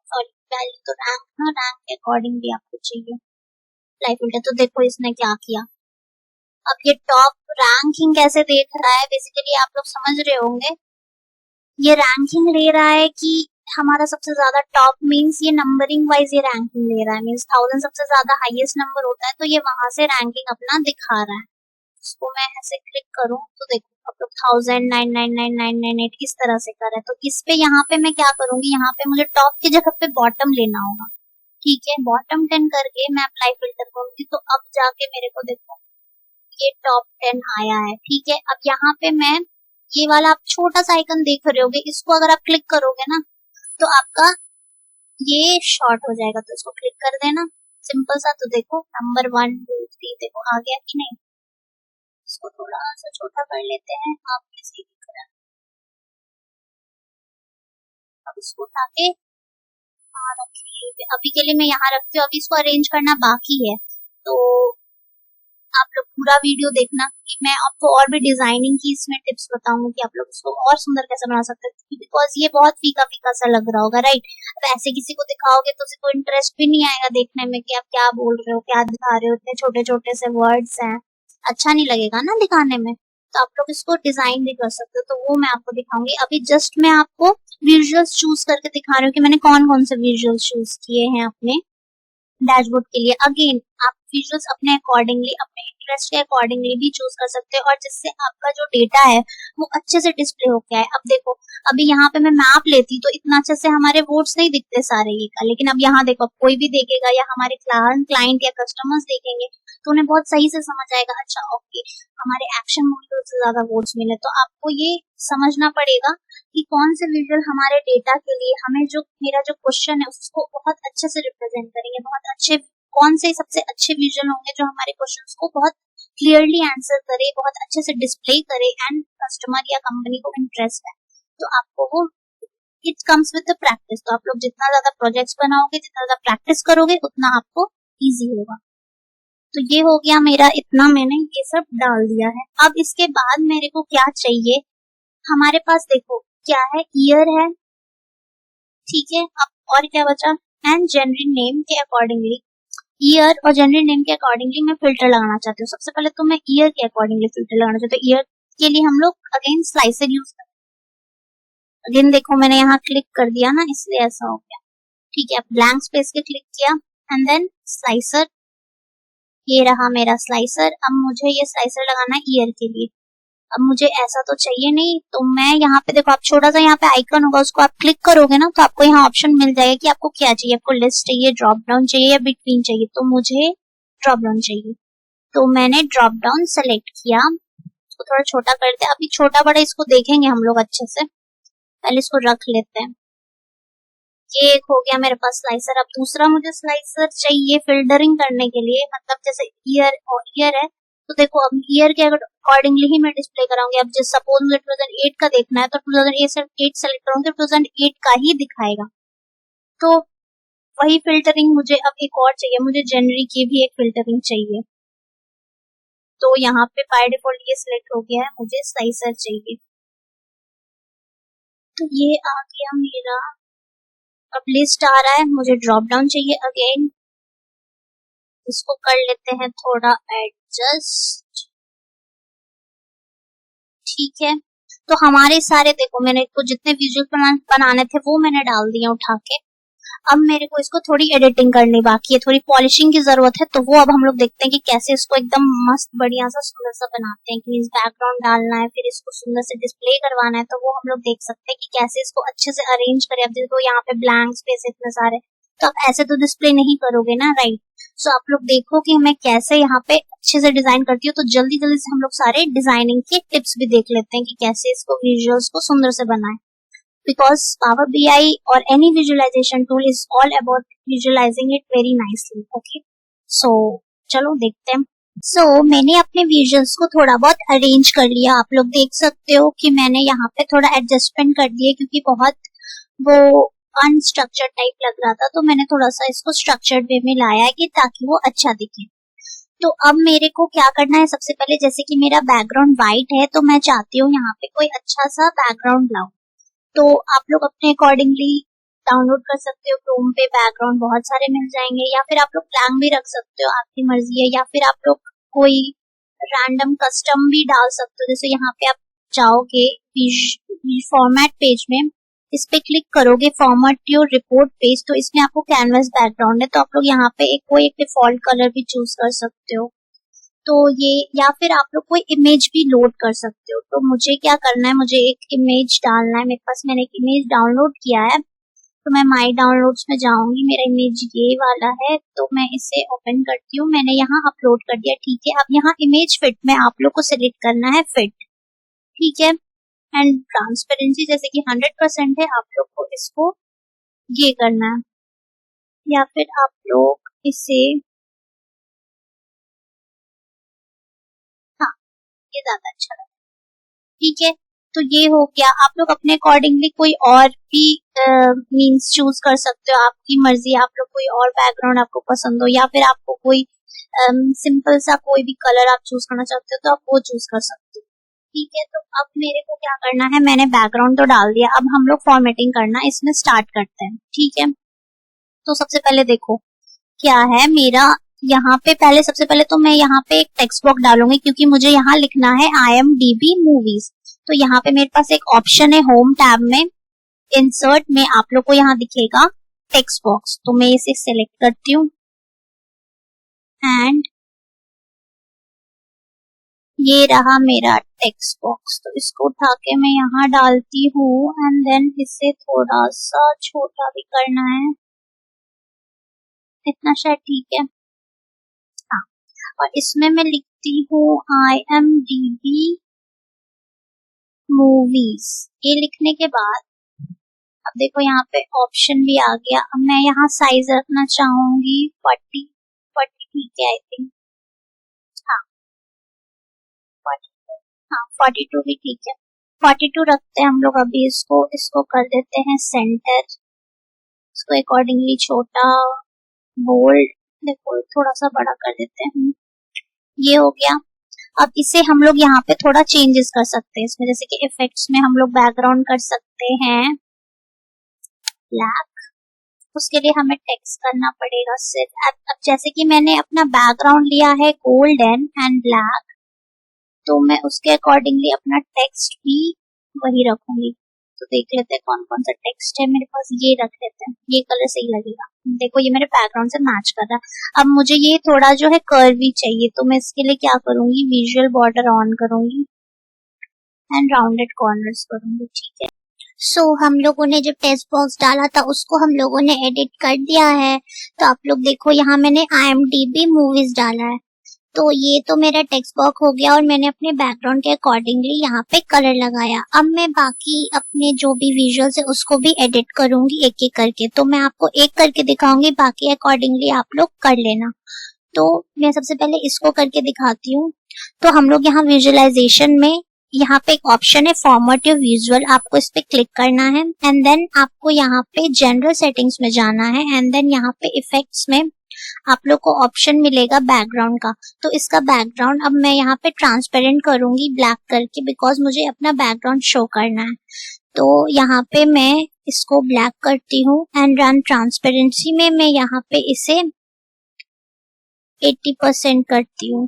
sorry value तो रैंक ना, रैंक के अकॉर्डिंग भी आपको चाहिए लाइव फिल्टर। तो देखो इसने क्या किया, अब ये टॉप रैंकिंग कैसे देख रहा है, बेसिकली आप लोग समझ रहे होंगे, ये रैंकिंग ले रहा है कि हमारा सबसे ज्यादा टॉप मींस ये नंबरिंग वाइज ये रैंकिंग ले रहा है, मींस 1000 सबसे ज्यादा हाईएस्ट नंबर होता है, तो ये वहां से रैंकिंग अपना दिखा रहा है। इसको मैं ऐसे क्लिक करूं तो देखो अब लोग 1000 9999998 इस तरह से कर रहे हैं। तो इस पे यहाँ पे मैं क्या करूंगी, यहाँ पे मुझे टॉप की जगह पे बॉटम लेना होगा, ठीक है। बॉटम 10 करके मैं अप्लाई फिल्टर करूंगी, तो अब जाके मेरे को देखो ये टॉप 10 आया है, ठीक है। अब यहाँ पे मैं ये वाला आप छोटा सा आइकन देख रहे होगे, इसको अगर आप क्लिक करोगे ना तो आपका ये शॉर्ट हो जाएगा, तो इसको क्लिक कर देना, सिंपल सा। तो देखो नंबर 1 2 3 देखो आ गया कि नहीं। इसको थोड़ा सा छोटा कर लेते हैं, आप इसी की तरह। अब इसको उठा के रखिए, अभी के लिए मैं यहाँ रखती हूँ, अभी इसको अरेंज करना बाकी है, तो आप लोग पूरा वीडियो देखना। मैं आपको और भी डिजाइनिंग की इसमें टिप्स बताऊंगी कि आप लोग इसको और सुंदर कैसे बना सकते हैं, बिकॉज ये बहुत फीका फीका सा लग रहा होगा, राइट। अब ऐसे किसी को दिखाओगे तो उसको इंटरेस्ट भी नहीं आएगा देखने में कि आप क्या बोल रहे हो, क्या दिखा रहे हो, इतने छोटे छोटे से वर्ड्स हैं, अच्छा नहीं लगेगा ना दिखाने में। तो आप लोग इसको डिजाइन भी कर सकते हो, तो वो मैं आपको दिखाऊंगी। अभी जस्ट मैं आपको विजुअल्स चूज करके दिखा रही हूँ कि मैंने कौन कौन से विजुअल्स चूज किए हैं अपने डैशबोर्ड के लिए। अगेन आप विजुअल्स अपने अकॉर्डिंगली, अपने इंटरेस्ट के अकॉर्डिंगली भी चूज कर सकते हैं, और जिससे आपका जो डेटा है वो अच्छे से डिस्प्ले होके आए। अब देखो अभी यहाँ पे मैं मैप लेती तो इतना अच्छे से हमारे वोट्स नहीं दिखते सारे ये का, लेकिन अब यहाँ देखो कोई भी देखेगा या हमारे क्लाइंट या कस्टमर्स देखेंगे तो उन्हें बहुत सही से समझ आएगा, अच्छा ओके हमारे एक्शन मूवी से ज्यादा वोट्स मिले। तो आपको ये समझना पड़ेगा कि कौन से विजुअल हमारे डेटा के लिए, हमें जो मेरा जो क्वेश्चन है उसको बहुत अच्छे से रिप्रेजेंट करेंगे, बहुत अच्छे, कौन से सबसे अच्छे विजुअल होंगे जो हमारे क्वेश्चंस को बहुत क्लियरली आंसर करे, बहुत अच्छे से डिस्प्ले करे एंड कस्टमर या कंपनी को इंटरेस्ट है। तो आपको वो it comes with the practice. तो आप लोग जितना ज्यादा प्रोजेक्ट्स बनाओगे, जितना ज्यादा प्रैक्टिस करोगे, उतना आपको इजी होगा। तो ये हो गया मेरा, इतना मैंने ये सब डाल दिया है। अब इसके बाद मेरे को क्या चाहिए, हमारे पास देखो क्या है, ईयर है, ठीक है। अब और क्या बचा, एंड जनरल नेम के अकॉर्डिंगली, ईयर और जनरल नेम के अकॉर्डिंगली मैं फिल्टर लगाना चाहती हूँ। सबसे पहले तो मैं ईयर के अकॉर्डिंगली फिल्टर लगाना चाहती हूँ। ईयर के लिए हम लोग अगेन स्लाइसर यूज करते हैं। अगेन देखो मैंने यहाँ क्लिक कर दिया ना, इसलिए ऐसा हो गया, ठीक है। ब्लैंक स्पेस के क्लिक किया एंड देन स्लाइसर, ये रहा मेरा स्लाइसर। अब मुझे ये स्लाइसर लगाना है ईयर के लिए। अब मुझे ऐसा तो चाहिए नहीं, तो मैं यहाँ पे देखो, आप छोटा सा यहाँ पे आइकन होगा, उसको आप क्लिक करोगे ना तो आपको यहाँ ऑप्शन मिल जाएगा कि आपको क्या चाहिए, आपको लिस्ट चाहिए, ड्रॉप डाउन चाहिए या बिटवीन चाहिए। तो मुझे ड्रॉप डाउन चाहिए, तो मैंने ड्रॉप डाउन सेलेक्ट किया, उसको थोड़ा छोटा करते हैं। अभी छोटा बड़ा इसको देखेंगे हम लोग अच्छे से, पहले इसको रख लेते हैं। ये एक हो गया मेरे पास स्लाइसर। अब दूसरा मुझे स्लाइसर चाहिए फिल्टरिंग करने के लिए, मतलब जैसे ईयर और ईयर है, तो देखो अब ईयर के अकॉर्डिंगली ही मैं डिस्प्ले कराऊंगी। अब जैसे सपोज मुझे 2008 का देखना है तो 2008 सेलेक्ट करूंगी, 2008 का ही दिखाएगा। तो वही फिल्टरिंग मुझे अब एक और चाहिए, मुझे जनरी की भी एक फिल्टरिंग चाहिए। तो यहाँ पे बाय डिफॉल्ट ये सिलेक्ट हो गया है, मुझे स्लाइसर चाहिए। तो ये आ गया मेरा, अब लिस्ट आ रहा है, मुझे ड्रॉप डाउन चाहिए अगेन, इसको कर लेते हैं थोड़ा एडजस्ट। ठीक है, तो हमारे सारे देखो मैंने को जितने विजुअल बनाने थे वो मैंने डाल दिए उठा के। अब मेरे को इसको थोड़ी एडिटिंग करनी बाकी है, थोड़ी पॉलिशिंग की जरूरत है, तो वो अब हम लोग देखते हैं कि कैसे इसको एकदम मस्त बढ़िया सा सुंदर सा बनाते हैं। कि इस बैकग्राउंड डालना है, फिर इसको सुंदर से डिस्प्ले करवाना है, तो वो हम लोग देख सकते हैं कि कैसे इसको अच्छे से अरेंज करें। अब देखो यहाँ पे ब्लैंक स्पेस इतने सारे, तो आप ऐसे तो डिस्प्ले नहीं करोगे ना, राइट। सो आप लोग देखो कि मैं कैसे यहाँ पे अच्छे से डिजाइन करती हूँ। तो जल्दी जल्दी से हम लोग सारे डिजाइनिंग के टिप्स भी देख लेते हैं कि कैसे इसको विजुअल्स को सुंदर से बनाएं। Because Power BI or any visualization tool is all about visualizing it very nicely. Okay, so चलो देखते हैं। So मैंने अपने विजुअल्स को थोड़ा बहुत अरेंज कर लिया, आप लोग देख सकते हो कि मैंने यहाँ पे थोड़ा एडजस्टमेंट कर दिए क्योंकि बहुत वो अनस्ट्रक्चर्ड टाइप लग रहा था, तो मैंने थोड़ा सा इसको स्ट्रक्चर्ड वे में लाया है कि ताकि वो अच्छा दिखे। तो अब मेरे को क्या करना है, सबसे पहले जैसे कि मेरा बैकग्राउंड व्हाइट है, तो मैं चाहती हूँ यहाँ पे कोई अच्छा सा बैकग्राउंड लाऊं। तो आप लोग अपने अकॉर्डिंगली डाउनलोड कर सकते हो, क्रोम पे बैकग्राउंड बहुत सारे मिल जाएंगे, या फिर आप लोग ब्लैंक भी रख सकते हो, आपकी मर्जी है, या फिर आप लोग कोई रैंडम कस्टम भी डाल सकते हो। जैसे यहाँ पे आप जाओगे फॉर्मेट पेज में, इस पे क्लिक करोगे फॉर्मेट योर रिपोर्ट पेज, तो इसमें आपको कैनवस बैकग्राउंड है, तो आप लोग यहाँ पे कोई एक डिफॉल्ट कलर भी चूज कर सकते हो। तो ये, या फिर आप लोग कोई इमेज भी लोड कर सकते हो। तो मुझे क्या करना है, मुझे एक इमेज डालना है, मेरे पास मैंने एक इमेज डाउनलोड किया है, तो मैं माय डाउनलोड्स में जाऊंगी, मेरा इमेज ये वाला है, तो मैं इसे ओपन करती हूँ, मैंने यहाँ अपलोड कर दिया। ठीक है, अब यहाँ इमेज फिट में आप लोग को सिलेक्ट करना है फिट। ठीक है, एंड ट्रांसपेरेंसी जैसे कि 100% है, आप लोग को इसको ये करना है, या फिर आप लोग इसे, हाँ ये ज्यादा अच्छा लगा। ठीक है, तो ये हो गया। आप लोग अपने अकॉर्डिंगली कोई और भी मींस चूज कर सकते हो, आपकी मर्जी, आप लोग कोई और बैकग्राउंड आपको पसंद हो, या फिर आपको कोई सिंपल सा कोई भी कलर आप चूज करना चाहते हो तो आप वो चूज कर सकते हो। ठीक है, तो अब मेरे को क्या करना है, मैंने बैकग्राउंड तो डाल दिया, अब हम लोग फॉर्मेटिंग करना इसमें स्टार्ट करते हैं। ठीक है, तो सबसे पहले देखो क्या है मेरा यहाँ पे, पहले सबसे पहले तो मैं यहाँ पे एक टेक्स्ट बॉक्स डालूंगी क्योंकि मुझे यहाँ लिखना है IMDb मूवीज। तो यहाँ पे मेरे पास एक ऑप्शन है होम टैब में, इंसर्ट में आप लोग को यहाँ दिखेगा टेक्स्ट बॉक्स, तो मैं इसे सिलेक्ट करती हूँ एंड ये रहा मेरा टेक्स्ट बॉक्स। तो इसको उठा के मैं यहाँ डालती हूँ एंड देन इसे थोड़ा सा छोटा भी करना है, इतना शायद ठीक है। हाँ, और इसमें मैं लिखती हूँ IMDb मूवीज। ये लिखने के बाद अब देखो यहाँ पे ऑप्शन भी आ गया। अब मैं यहाँ साइज रखना चाहूंगी 40 ठीक है, आई थिंक, हाँ 42, हाँ 42 भी ठीक है, 42 रखते हैं हम लोग। अभी इसको कर देते हैं सेंटर, इसको अकॉर्डिंगली छोटा बोल्ड, देखो थोड़ा सा बड़ा कर देते हैं, ये हो गया। अब इसे हम लोग यहाँ पे थोड़ा चेंजेस कर सकते हैं इसमें, जैसे कि इफेक्ट्स में हम लोग बैकग्राउंड कर सकते हैं ब्लैक, उसके लिए हमें टेक्स्ट करना पड़ेगा सिर्फ। अब जैसे कि मैंने अपना बैकग्राउंड लिया है गोल्डन एंड ब्लैक, तो मैं उसके अकॉर्डिंगली अपना टेक्स्ट भी वही रखूंगी। तो देख लेते हैं कौन कौन सा टेक्स्ट है मेरे पास, ये रख लेते हैं, ये कलर सही लगेगा। देखो ये मेरे बैकग्राउंड से मैच कर रहा है। अब मुझे ये थोड़ा जो है कर्वी चाहिए, तो मैं इसके लिए क्या करूंगी, विजुअल बॉर्डर ऑन करूंगी एंड राउंडेड कॉर्नर्स करूंगी। ठीक है, सो हम लोगों ने जो टेक्स्ट बॉक्स डाला था उसको हम लोगों ने एडिट कर दिया है। तो आप लोग देखो यहाँ मैंने IMDb मूवीज डाला है, तो ये तो मेरा टेक्स्ट बॉक्स हो गया और मैंने अपने बैकग्राउंड के अकॉर्डिंगली यहाँ पे कलर लगाया। अब मैं बाकी अपने जो भी विजुअल्स है उसको भी एडिट करूंगी एक एक करके, तो मैं आपको एक करके दिखाऊंगी, बाकी अकॉर्डिंगली आप लोग कर लेना। तो मैं सबसे पहले इसको करके दिखाती हूँ। तो हम लोग यहाँ विजुअलाइजेशन में यहाँ पे एक ऑप्शन है फॉर्मेट योर विजुअल, आपको इस पे क्लिक करना है एंड देन आपको यहाँ पे जनरल सेटिंग्स में जाना है एंड देन यहाँ पे इफेक्ट्स में आप लोग को ऑप्शन मिलेगा बैकग्राउंड का। तो इसका बैकग्राउंड अब मैं यहाँ पे ट्रांसपेरेंट करूंगी ब्लैक करके, बिकॉज मुझे अपना बैकग्राउंड शो करना है। तो यहाँ पे मैं इसको ब्लैक करती हूँ एंड रन ट्रांसपेरेंसी में मैं यहाँ पे इसे 80% करती हूँ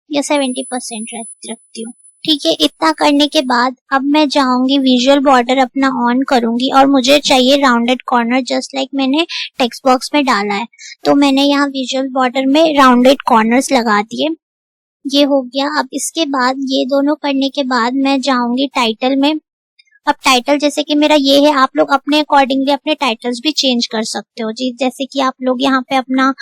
या 70% रखती हूँ। ठीक है, इतना करने के बाद अब मैं जाऊंगी विजुअल बॉर्डर अपना ऑन करूंगी और मुझे चाहिए राउंडेड कॉर्नर, जस्ट लाइक मैंने टेक्स्ट बॉक्स में डाला है। तो मैंने यहाँ विजुअल बॉर्डर में राउंडेड कॉर्नर्स लगा दिए, ये हो गया। अब इसके बाद ये दोनों करने के बाद मैं जाऊंगी टाइटल में। अब टाइटल जैसे कि मेरा ये है, आप लोग अपने अकॉर्डिंगली अपने टाइटल्स भी चेंज कर सकते हो जी। जैसे कि आप लोग यहाँ पे अपना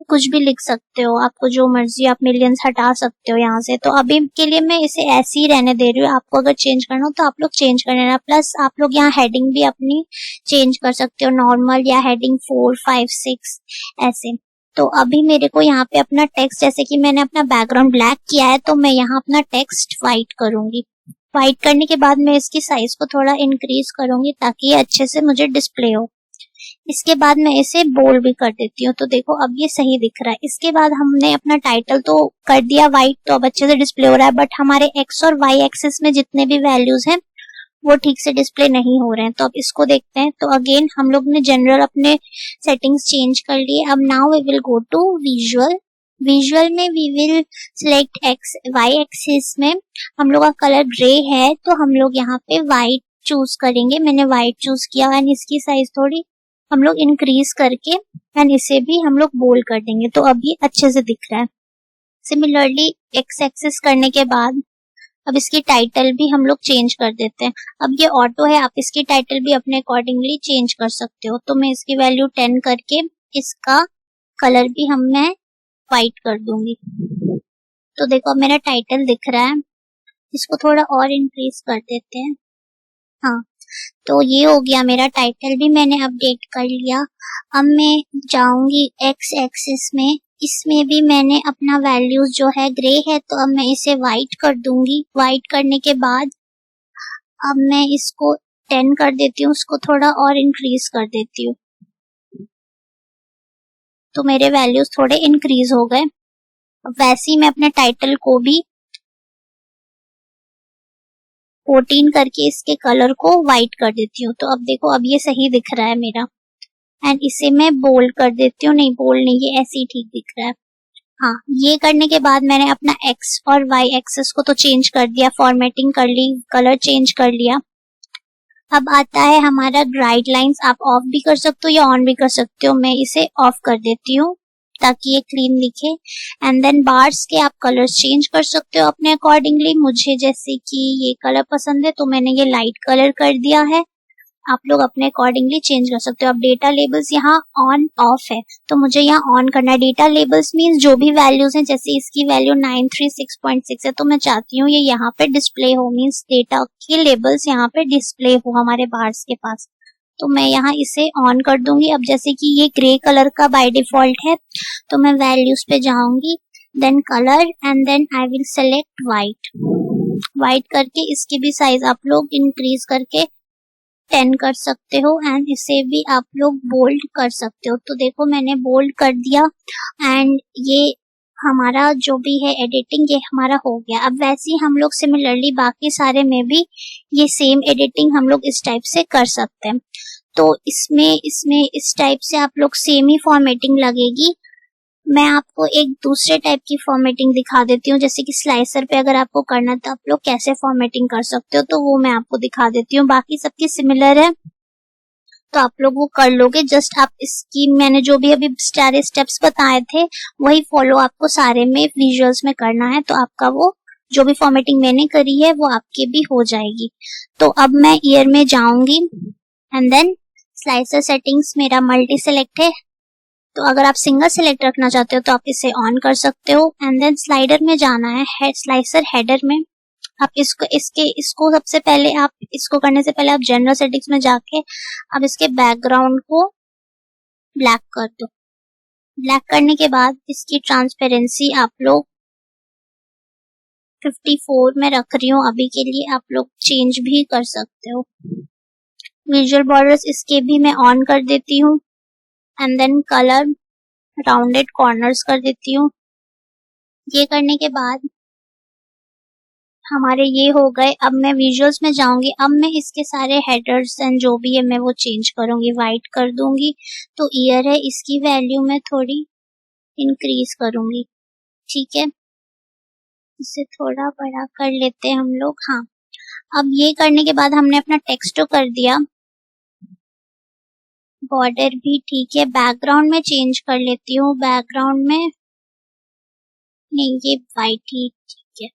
कुछ भी लिख सकते हो, आपको जो मर्जी, आप मिलियंस हटा सकते हो यहाँ से। तो अभी के लिए मैं इसे ऐसे ही रहने दे रही हूँ, आपको अगर चेंज करना हो तो आप लोग चेंज कर लेना। प्लस आप लोग यहाँ हेडिंग भी अपनी चेंज कर सकते हो, नॉर्मल या हेडिंग 4, 5, 6 ऐसे। तो अभी मेरे को यहाँ पे अपना टेक्स्ट, जैसे कि मैंने अपना बैकग्राउंड ब्लैक किया है तो मैं यहाँ अपना टेक्स्ट व्हाइट करूंगी। व्हाइट करने के बाद मैं इसकी साइज को थोड़ा इंक्रीज करूंगी ताकि ये अच्छे से मुझे डिस्प्ले हो। इसके बाद मैं इसे बोल्ड भी कर देती हूँ, तो देखो अब ये सही दिख रहा है। इसके बाद हमने अपना टाइटल तो कर दिया व्हाइट, तो अब अच्छे से डिस्प्ले हो रहा है, बट हमारे एक्स और वाई एक्सिस में जितने भी वैल्यूज हैं वो ठीक से डिस्प्ले नहीं हो रहे हैं। तो अब इसको देखते हैं। तो अगेन हम लोग ने जनरल अपने सेटिंग्स चेंज कर लिए। अब now we will go to visual. Visual में we will select X Y axis में हम लोग का कलर ग्रे है, तो हम लोग यहाँ पे व्हाइट चूज करेंगे। मैंने व्हाइट चूज किया एंड इसकी साइज थोड़ी हम लोग इंक्रीज करके एंड इसे भी हम लोग बोल्ड कर देंगे, तो अब ये अच्छे से दिख रहा है। सिमिलरली एक्स एक्सिस करने के बाद अब इसकी टाइटल भी हम लोग चेंज कर देते हैं। अब ये ऑटो है, आप इसकी टाइटल भी अपने अकॉर्डिंगली चेंज कर सकते हो। तो मैं इसकी वैल्यू 10 करके इसका कलर भी मैं व्हाइट कर दूंगी। तो देखो अब मेरा टाइटल दिख रहा है, इसको थोड़ा और इंक्रीज कर देते हैं। हाँ, तो ये हो गया मेरा टाइटल भी मैंने अपडेट कर लिया। अब मैं जाऊंगी एक्स एक्सिस में, इसमें भी मैंने अपना वैल्यूज जो है ग्रे है, तो अब मैं इसे व्हाइट कर दूंगी। व्हाइट करने के बाद अब मैं इसको 10 कर देती हूँ, उसको थोड़ा और इंक्रीज कर देती हूँ, तो मेरे वैल्यूज थोड़े इंक्रीज हो गए। वैसे ही मैं अपने टाइटल को भी 14 करके इसके कलर को व्हाइट कर देती हूँ। तो अब देखो अब ये सही दिख रहा है मेरा, एंड इसे मैं बोल्ड कर देती हूँ। नहीं, बोल्ड नहीं, ये ऐसे ही ठीक दिख रहा है। हाँ, ये करने के बाद मैंने अपना एक्स और वाई एक्सेस को तो चेंज कर दिया, फॉर्मेटिंग कर ली, कलर चेंज कर लिया। अब आता है हमारा गाइडलाइंस, आप ऑफ भी कर सकते हो या ऑन भी कर सकते हो। मैं इसे ऑफ कर देती हूँ ताकि ये क्लीन दिखे। एंड देन बार्स के आप कलर्स चेंज कर सकते हो अपने अकॉर्डिंगली। मुझे जैसे कि ये कलर पसंद है तो मैंने ये लाइट कलर कर दिया है, आप लोग अपने अकॉर्डिंगली चेंज कर सकते हो। अब डेटा लेबल्स यहाँ ऑन ऑफ है, तो मुझे यहाँ ऑन करना है। डेटा लेबल्स मीन्स जो भी वैल्यूज हैं, जैसे इसकी वैल्यू 936.6 है, तो मैं चाहती हूँ ये यहाँ पे डिस्प्ले हो, मीन्स डेटा के लेबल्स यहाँ पे डिस्प्ले हो हमारे बार्स के पास। तो मैं यहाँ इसे ऑन कर दूंगी। अब जैसे कि ये ग्रे कलर का बाय डिफॉल्ट है, तो मैं वैल्यूज पे जाऊंगी, then colour and then I will select white. White करके इसकी भी साइज आप लोग इंक्रीज करके 10 कर सकते हो एंड इसे भी आप लोग बोल्ड कर सकते हो। तो देखो मैंने बोल्ड कर दिया एंड ये हमारा जो भी है एडिटिंग ये हमारा हो गया। अब वैसे ही हम लोग सिमिलरली बाकी सारे में भी ये सेम एडिटिंग हम लोग इस टाइप से कर सकते हैं। तो इसमें इस टाइप से आप लोग सेम ही फॉर्मेटिंग लगेगी। मैं आपको एक दूसरे टाइप की फॉर्मेटिंग दिखा देती हूँ, जैसे कि स्लाइसर पे अगर आपको करना है तो आप लोग कैसे फॉर्मेटिंग कर सकते हो, तो वो मैं आपको दिखा देती हूँ। बाकी सबकी सिमिलर है तो आप लोग वो कर लोगे। जस्ट आप इसकी मैंने जो भी अभी सारे स्टेप्स बताए थे वही फॉलो आपको सारे में विजुअल्स में करना है, तो आपका वो जो भी फॉर्मेटिंग मैंने करी है वो आपके भी हो जाएगी। तो अब मैं ईयर में जाऊंगी एंड देन स्लाइसर सेटिंग्स मेरा मल्टी सेलेक्ट है, तो अगर आप सिंगल सेलेक्ट रखना चाहते हो तो आप इसे ऑन कर सकते हो। एंड देन स्लाइडर में जाना है, स्लाइसर हेडर में आप इसको सबसे पहले आप इसको करने से पहले आप जनरल सेटिंग्स में जाके अब इसके बैकग्राउंड को ब्लैक कर दो। ब्लैक करने के बाद इसकी ट्रांसपेरेंसी आप लोग 54 में रख रही हूँ अभी के लिए, आप लोग चेंज भी कर सकते हो। विजुअल बॉर्डर्स इसके भी मैं ऑन कर देती हूँ and then colour rounded corners कर देती हूँ। ये करने के बाद हमारे ये हो गए। अब मैं विजुअल्स में जाऊंगी, अब मैं इसके सारे हेडर्स एंड जो भी है मैं वो चेंज करूंगी, वाइट कर दूंगी। तो ईयर है, इसकी वैल्यू मैं थोड़ी इंक्रीज करूंगी, ठीक है, इसे थोड़ा बड़ा कर लेते हैं हम लोग। हाँ, अब ये करने के बाद हमने अपना टेक्स्ट तो कर दिया, बॉर्डर भी ठीक है। बैकग्राउंड में चेंज कर लेती हूँ, बैकग्राउंड में नहीं, ये वाइट ही ठीक है।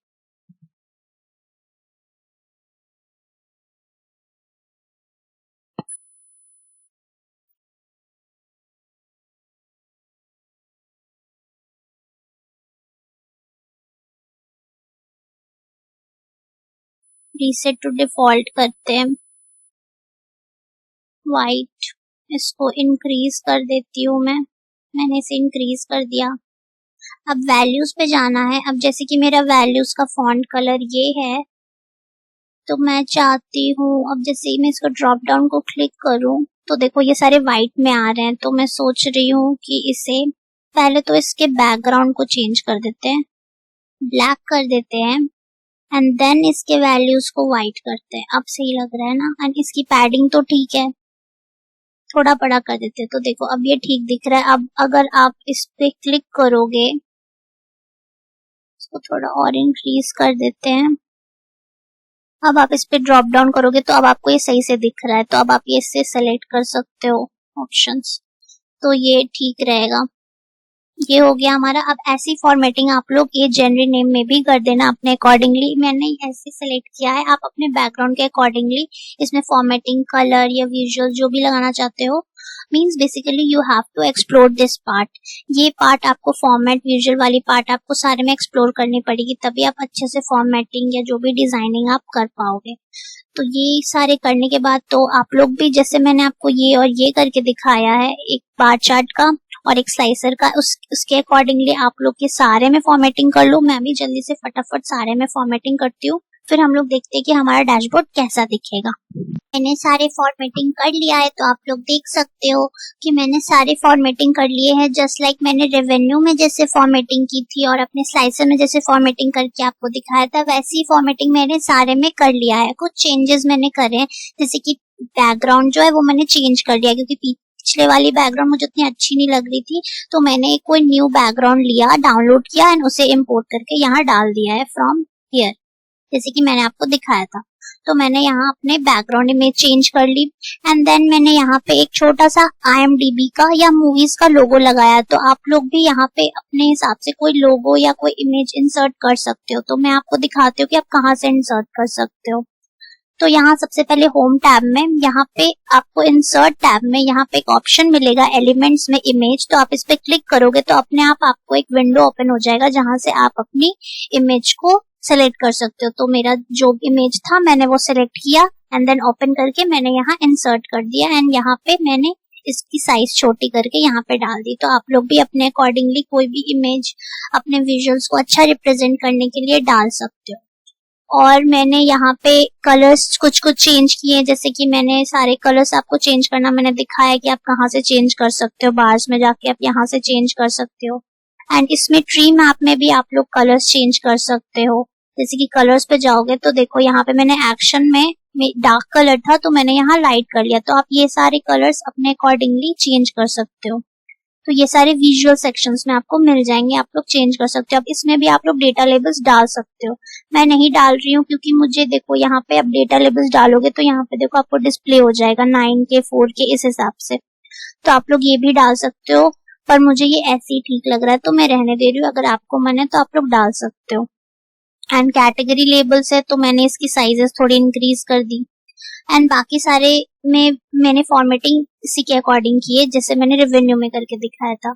रीसेट टू डिफॉल्ट करते हैं, वाइट, इसको इंक्रीज कर देती हूँ मैंने इसे इंक्रीज कर दिया। अब वैल्यूज पे जाना है। अब जैसे कि मेरा वैल्यूज का फॉन्ट कलर ये है, तो मैं चाहती हूँ अब जैसे ही मैं इसको ड्रॉप डाउन को क्लिक करूँ तो देखो ये सारे वाइट में आ रहे हैं। तो मैं सोच रही हूँ कि इसे पहले तो इसके बैकग्राउंड को चेंज कर देते हैं, ब्लैक कर देते हैं एंड देन इसके वैल्यूज को वाइट करते हैं। अब सही लग रहा है ना। एंड इसकी पैडिंग तो ठीक है, थोड़ा बड़ा कर देते हैं। तो देखो अब ये ठीक दिख रहा है। अब अगर आप इस पे क्लिक करोगे, इसको थोड़ा और इंक्रीज कर देते हैं। अब आप इस पे ड्रॉप डाउन करोगे तो अब आपको ये सही से दिख रहा है। तो अब आप ये इससे सेलेक्ट कर सकते हो ऑप्शंस, तो ये ठीक रहेगा। ये हो गया हमारा। अब ऐसी फॉर्मेटिंग आप लोग ये जेनरी नेम में भी कर देना अपने अकॉर्डिंगली। मैंने ऐसे सेलेक्ट किया है, आप अपने बैकग्राउंड के अकॉर्डिंगली इसमें फॉर्मेटिंग, कलर या विजुअल जो भी लगाना चाहते हो। Means basically you have to explore this part. ये पार्ट आपको फॉर्मेट, विजुअल वाली पार्ट आपको सारे में एक्सप्लोर करनी पड़ेगी, तभी आप अच्छे से फॉर्मेटिंग या जो भी डिजाइनिंग आप कर पाओगे। तो ये सारे करने के बाद तो आप लोग भी, जैसे मैंने आपको ये और ये करके दिखाया है, एक बार चार्ट का और एक स्लाइसर का, उसके अकॉर्डिंगली आप लोग के सारे में फॉर्मेटिंग कर लो। मैं भी जल्दी से फटाफट सारे में फॉर्मेटिंग करती हूँ, फिर हम लोग देखते हैं कि हमारा डैशबोर्ड कैसा दिखेगा। मैंने सारे फॉर्मेटिंग कर लिया है, तो आप लोग देख सकते हो कि मैंने सारे फॉर्मेटिंग कर लिए हैं। जस्ट लाइक मैंने रेवेन्यू में जैसे फॉर्मेटिंग की थी और अपने स्लाइसर में जैसे फॉर्मेटिंग करके आपको दिखाया था, वैसी फॉर्मेटिंग मैंने सारे में कर लिया है। कुछ चेंजेस मैंने करे हैं, जैसे कि बैकग्राउंड जो है वो मैंने चेंज कर लिया, क्योंकि पिछले वाली बैकग्राउंड मुझे उतनी अच्छी नहीं लग रही थी। तो मैंने कोई न्यू बैकग्राउंड लिया, डाउनलोड किया एंड उसे इम्पोर्ट करके यहाँ डाल दिया है फ्रॉम हियर, जैसे कि मैंने आपको दिखाया था। तो मैंने यहाँ अपने बैकग्राउंड इमेज चेंज कर ली एंड देन मैंने यहाँ पे एक छोटा सा IMDb का या मूवीज का लोगो लगाया। तो आप लोग भी यहाँ पे अपने हिसाब से कोई लोगो या कोई इमेज इंसर्ट कर सकते हो। तो मैं आपको दिखाती हूँ कि आप कहाँ से इंसर्ट कर सकते हो। तो यहाँ सबसे पहले होम टैब में, यहाँ पे आपको इंसर्ट टैब में यहाँ पे एक ऑप्शन मिलेगा एलिमेंट्स में इमेज। तो आप इस पे क्लिक करोगे तो अपने आप आपको एक विंडो ओपन हो जाएगा जहां से आप अपनी इमेज को सेलेक्ट कर सकते हो। तो मेरा जो इमेज था मैंने वो सेलेक्ट किया एंड देन ओपन करके मैंने यहाँ इंसर्ट कर दिया एंड यहाँ पे मैंने इसकी साइज छोटी करके यहाँ पे डाल दी। तो आप लोग भी अपने अकॉर्डिंगली कोई भी इमेज अपने विजुअल्स को अच्छा रिप्रेजेंट करने के लिए डाल सकते हो। और मैंने यहाँ पे कलर्स कुछ चेंज किए, जैसे कि मैंने सारे कलर्स आपको चेंज करना मैंने दिखाया कि आप कहाँ से चेंज कर सकते हो। बार्स में जाके आप यहाँ से चेंज कर सकते हो एंड इसमें ट्री मैप में भी आप लोग कलर्स चेंज कर सकते हो। जैसे कि कलर्स पे जाओगे तो देखो यहाँ पे मैंने एक्शन में डार्क कलर था तो मैंने यहाँ लाइट कर लिया। तो आप ये सारे कलर्स अपने अकॉर्डिंगली चेंज कर सकते हो। तो ये सारे विजुअल सेक्शंस में आपको मिल जाएंगे, आप लोग चेंज कर सकते हो। अब इसमें भी आप लोग डेटा लेबल्स डाल सकते हो। मैं नहीं डाल रही हूँ क्योंकि मुझे देखो यहाँ पे अब डेटा लेबल्स डालोगे तो यहाँ पे देखो आपको डिस्प्ले हो जाएगा 9K 4K इस हिसाब से। तो आप लोग ये भी डाल सकते हो, पर मुझे ये ऐसे ही ठीक लग रहा है तो मैं रहने दे रही हूँ। अगर आपको मन है तो आप लोग डाल सकते हो। एंड कैटेगरी लेबल्स है तो मैंने इसकी साइजेस थोड़ी इंक्रीज कर दी एंड बाकी सारे में मैंने फॉर्मेटिंग इसी के अकॉर्डिंग की है जैसे मैंने रेवेन्यू में करके दिखाया था।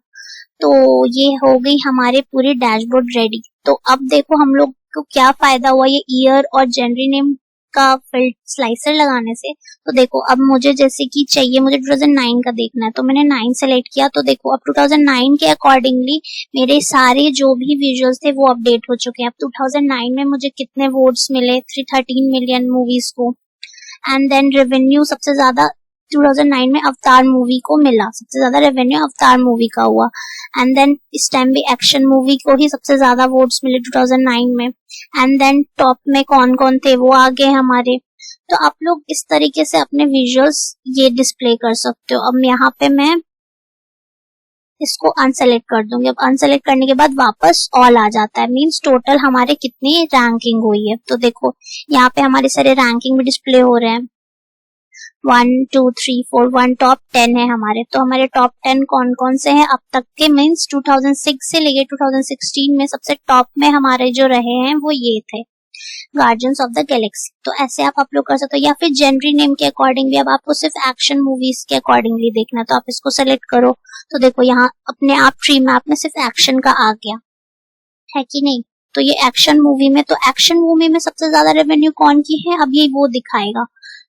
तो ये हो गई हमारे पूरे डैशबोर्ड रेडी। तो अब देखो हम लोग को क्या फायदा हुआ ये ईयर और जनवरी नेम का फिल्ट स्लाइसर लगाने से। तो देखो अब मुझे जैसे कि चाहिए, मुझे 2009 का देखना है, तो मैंने 9 सेलेक्ट किया। तो देखो अब 2009 के अकॉर्डिंगली मेरे सारे जो भी विजुअल्स थे वो अपडेट हो चुके हैं। अब 2009 में मुझे कितने वोट्स मिले, 313 मिलियन मूवीज को। एंड देन रेवेन्यू सबसे ज्यादा 2009 में अवतार मूवी को मिला, सबसे ज्यादा रेवेन्यू अवतार मूवी का हुआ। एंड देन इस टाइम भी एक्शन मूवी को ही सबसे ज्यादा वोट्स मिले 2009 में। एंड देन टॉप में कौन कौन थे वो आगे हमारे। तो आप लोग इस तरीके से अपने विजुअल्स ये डिस्प्ले कर सकते हो। अब यहाँ पे मैं इसको अनसेलेक्ट कर दूंगी। अब अनसेलेक्ट करने के बाद वापस ऑल आ जाता है, मींस टोटल हमारे कितनी रैंकिंग हुई है। तो देखो यहाँ पे हमारे सारे रैंकिंग भी डिस्प्ले हो रहे हैं, 1 2 3 4 1 टॉप 10 है हमारे। तो हमारे टॉप 10 कौन कौन से हैं अब तक के, मींस 2006 से लेके 2016 में सबसे टॉप में हमारे जो रहे हैं वो ये थे, गार्जियंस ऑफ द गैलेक्सी। तो ऐसे आप लोग कर सकते हो, या फिर जेनरी नेम के अकॉर्डिंग भी। अब आपको सिर्फ एक्शन मूवीज के अकॉर्डिंगली देखना तो आप इसको सेलेक्ट करो। तो देखो यहाँ अपने आप ट्री मैप में सिर्फ एक्शन का आ गया है कि नहीं। तो ये एक्शन मूवी में, तो एक्शन मूवी में सबसे ज्यादा रेवेन्यू कौन की है अब ये वो दिखाएगा।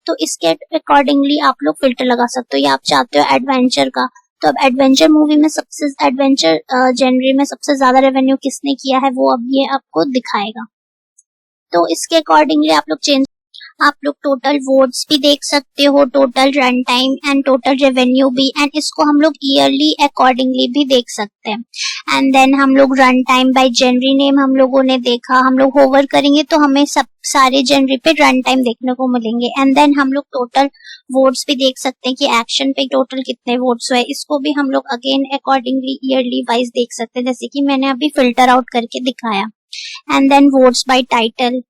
तो इसके अकॉर्डिंगली आप लोग फिल्टर लगा सकते हो, या आप चाहते हो एडवेंचर का। तो अब एडवेंचर मूवी में सबसे, एडवेंचर जेनरी में सबसे ज्यादा रेवेन्यू किसने किया है वो अब ये आपको दिखाएगा। तो इसके अकॉर्डिंगली आप लोग टोटल वोट्स भी देख सकते हो, total run time and total revenue भी। एंड इसको हम लोग ईयरली अकॉर्डिंगली भी देख सकते हैं। एंड देन हम लोग run time by genre name हम लोगों ने देखा। हम लोग होवर करेंगे तो हमें सब सारे जेनरी पे रन टाइम देखने को मिलेंगे। एंड देन हम लोग टोटल वोट्स भी देख सकते हैं कि एक्शन पे टोटल कितने वोट्स हुए। इसको भी हम लोग अगेन अकॉर्डिंगली ईयरली वाइज देख सकते हैं, जैसे कि मैंने अभी फिल्टर आउट करके दिखाया। And then votes by title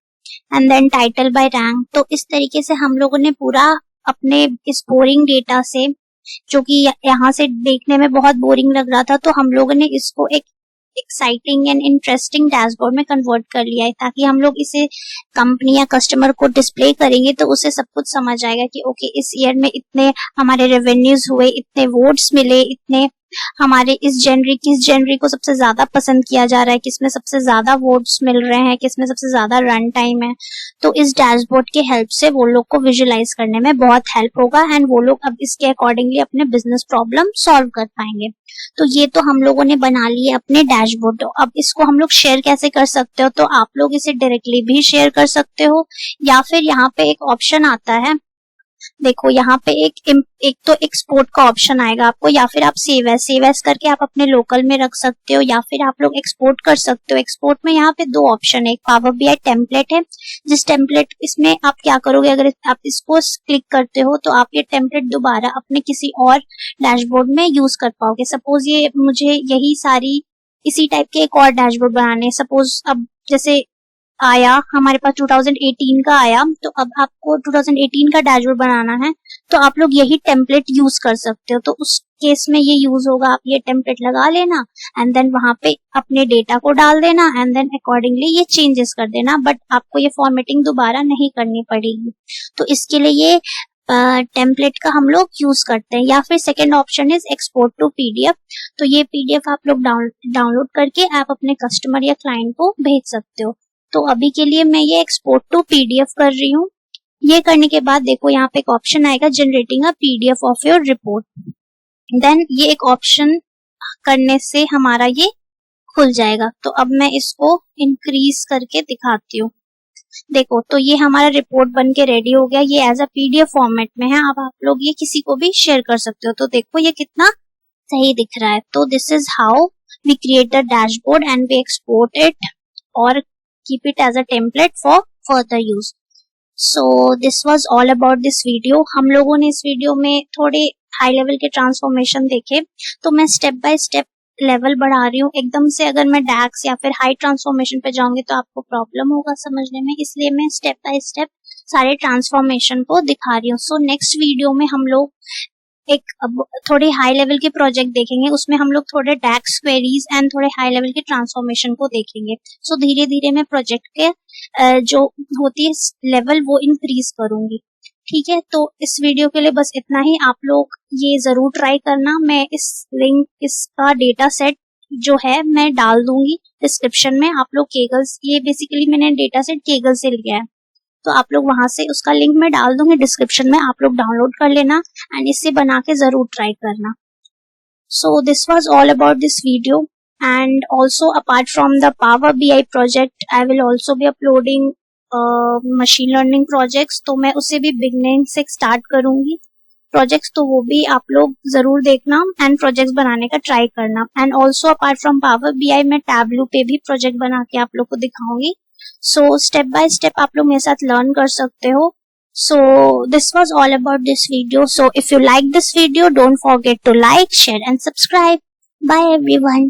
and then title by rank. तो इस तरीके से हम लोगों ने पूरा अपने इस बोरिंग डेटा से, जो कि यहाँ से देखने में बहुत बोरिंग लग रहा था, तो हम लोगों ने इसको एक एक्साइटिंग एंड इंटरेस्टिंग डैशबोर्ड में कन्वर्ट कर लिया है, ताकि हम लोग इसे कंपनी या कस्टमर को डिस्प्ले करेंगे तो उसे सब कुछ समझ आएगा कि ओके इस ईयर में इतने हमारे रेवेन्यूज हुए, इतने वोट्स मिले, इतने हमारे किस जेनरी को सबसे ज्यादा पसंद किया जा रहा है, किसमें सबसे ज्यादा वोट्स मिल रहे हैं, किसमें सबसे ज्यादा रन टाइम है। तो इस डैशबोर्ड के हेल्प से वो लोग को विजुअलाइज करने में बहुत हेल्प होगा एंड वो लोग अब इसके अकॉर्डिंगली अपने बिजनेस प्रॉब्लम सॉल्व कर पाएंगे। तो ये तो हम लोगों ने बना लिए अपने डैशबोर्ड। तो अब इसको हम लोग शेयर कैसे कर सकते हो, तो आप लोग इसे डायरेक्टली भी शेयर कर सकते हो, या फिर यहाँ पे एक ऑप्शन आता है, देखो यहाँ पे एक तो एक्सपोर्ट का ऑप्शन आएगा आपको, या फिर आप सेव एज करके आप अपने लोकल में रख सकते हो, या फिर आप लोग एक्सपोर्ट कर सकते हो। एक्सपोर्ट में यहाँ पे दो ऑप्शन है, एक पावर बीआई टेम्पलेट है, जिस टेम्पलेट इसमें आप क्या करोगे, अगर आप इसको क्लिक करते हो तो आप ये टेम्पलेट दोबारा अपने किसी और डैशबोर्ड में यूज कर पाओगे। सपोज ये मुझे यही सारी इसी टाइप के एक और डैशबोर्ड बनाने, सपोज अब जैसे आया हमारे पास 2018 का आया, तो अब आपको 2018 का डैशबोर्ड बनाना है तो आप लोग यही टेम्पलेट यूज कर सकते हो। तो उस केस में ये यूज होगा, आप ये टेम्पलेट लगा लेना एंड देन वहां पे अपने डेटा को डाल देना एंड देन अकॉर्डिंगली ये चेंजेस कर देना, बट आपको ये फॉर्मेटिंग दोबारा नहीं करनी पड़ेगी। तो इसके लिए ये टेम्पलेट का हम लोग यूज करते हैं। या फिर second option is export to PDF. तो ये पीडीएफ आप लोग डाउनलोड करके आप अपने कस्टमर या क्लाइंट को भेज सकते हो। तो अभी के लिए मैं ये एक्सपोर्ट टू पीडीएफ कर रही हूँ। ये करने के बाद देखो यहाँ पे एक ऑप्शन आएगा, generating a PDF of your report. Then ये एक ऑप्शन करने से हमारा ये खुल जाएगा। तो अब मैं इसको इंक्रीज करके दिखाती हूँ। देखो तो ये हमारा रिपोर्ट बन के रेडी हो गया, ये एज अ पीडीएफ फॉर्मेट में है। अब आप लोग ये किसी को भी शेयर कर सकते हो। तो देखो ये कितना सही दिख रहा है। तो this is how we create the dashboard and we export it और keep it as a template for further use. So this was all about this video. हम लोगों ने इस वीडियो में थोड़े हाई लेवल के ट्रांसफॉर्मेशन देखे, तो मैं स्टेप बाय स्टेप लेवल बढ़ा रही हूँ। एकदम से अगर मैं डैक्स या फिर हाई ट्रांसफॉर्मेशन पे जाऊंगी तो आपको प्रॉब्लम होगा समझने में, इसलिए मैं स्टेप बाय स्टेप सारे ट्रांसफॉर्मेशन को दिखा रही हूँ। सो नेक्स्ट वीडियो में हम लोग एक थोड़े हाई लेवल के प्रोजेक्ट देखेंगे, उसमें हम लोग थोड़े डैक्स क्वेरीज एंड थोड़े हाई लेवल के ट्रांसफॉर्मेशन को देखेंगे। सो धीरे धीरे मैं प्रोजेक्ट के जो होती है लेवल वो इंक्रीज करूंगी। ठीक है, तो इस वीडियो के लिए बस इतना ही। आप लोग ये जरूर ट्राई करना। मैं इस लिंक, इसका डेटा सेट जो है मैं डाल दूंगी डिस्क्रिप्शन में। आप लोग केगल्स, ये बेसिकली मैंने डेटा सेट केगल से लिया है, तो आप लोग वहां से, उसका लिंक मैं डाल दूंगी डिस्क्रिप्शन में, आप लोग डाउनलोड कर लेना एंड इसे बना के जरूर ट्राई करना. So this was all about this video, and also apart from the Power BI project, I will also be uploading machine learning projects. तो मैं उसे भी बिगनिंग से स्टार्ट करूंगी प्रोजेक्ट्स, तो वो भी आप लोग जरूर देखना एंड प्रोजेक्ट्स बनाने का ट्राई करना. And also apart from power BI मैं टैबलू पे भी प्रोजेक्ट बना के आप लोग को दिखाऊंगी. सो स्टेप बाय स्टेप आप लोग मेरे साथ लर्न कर सकते हो. So this was all about this video. So if you like this video, don't forget to like, share and subscribe. Bye everyone.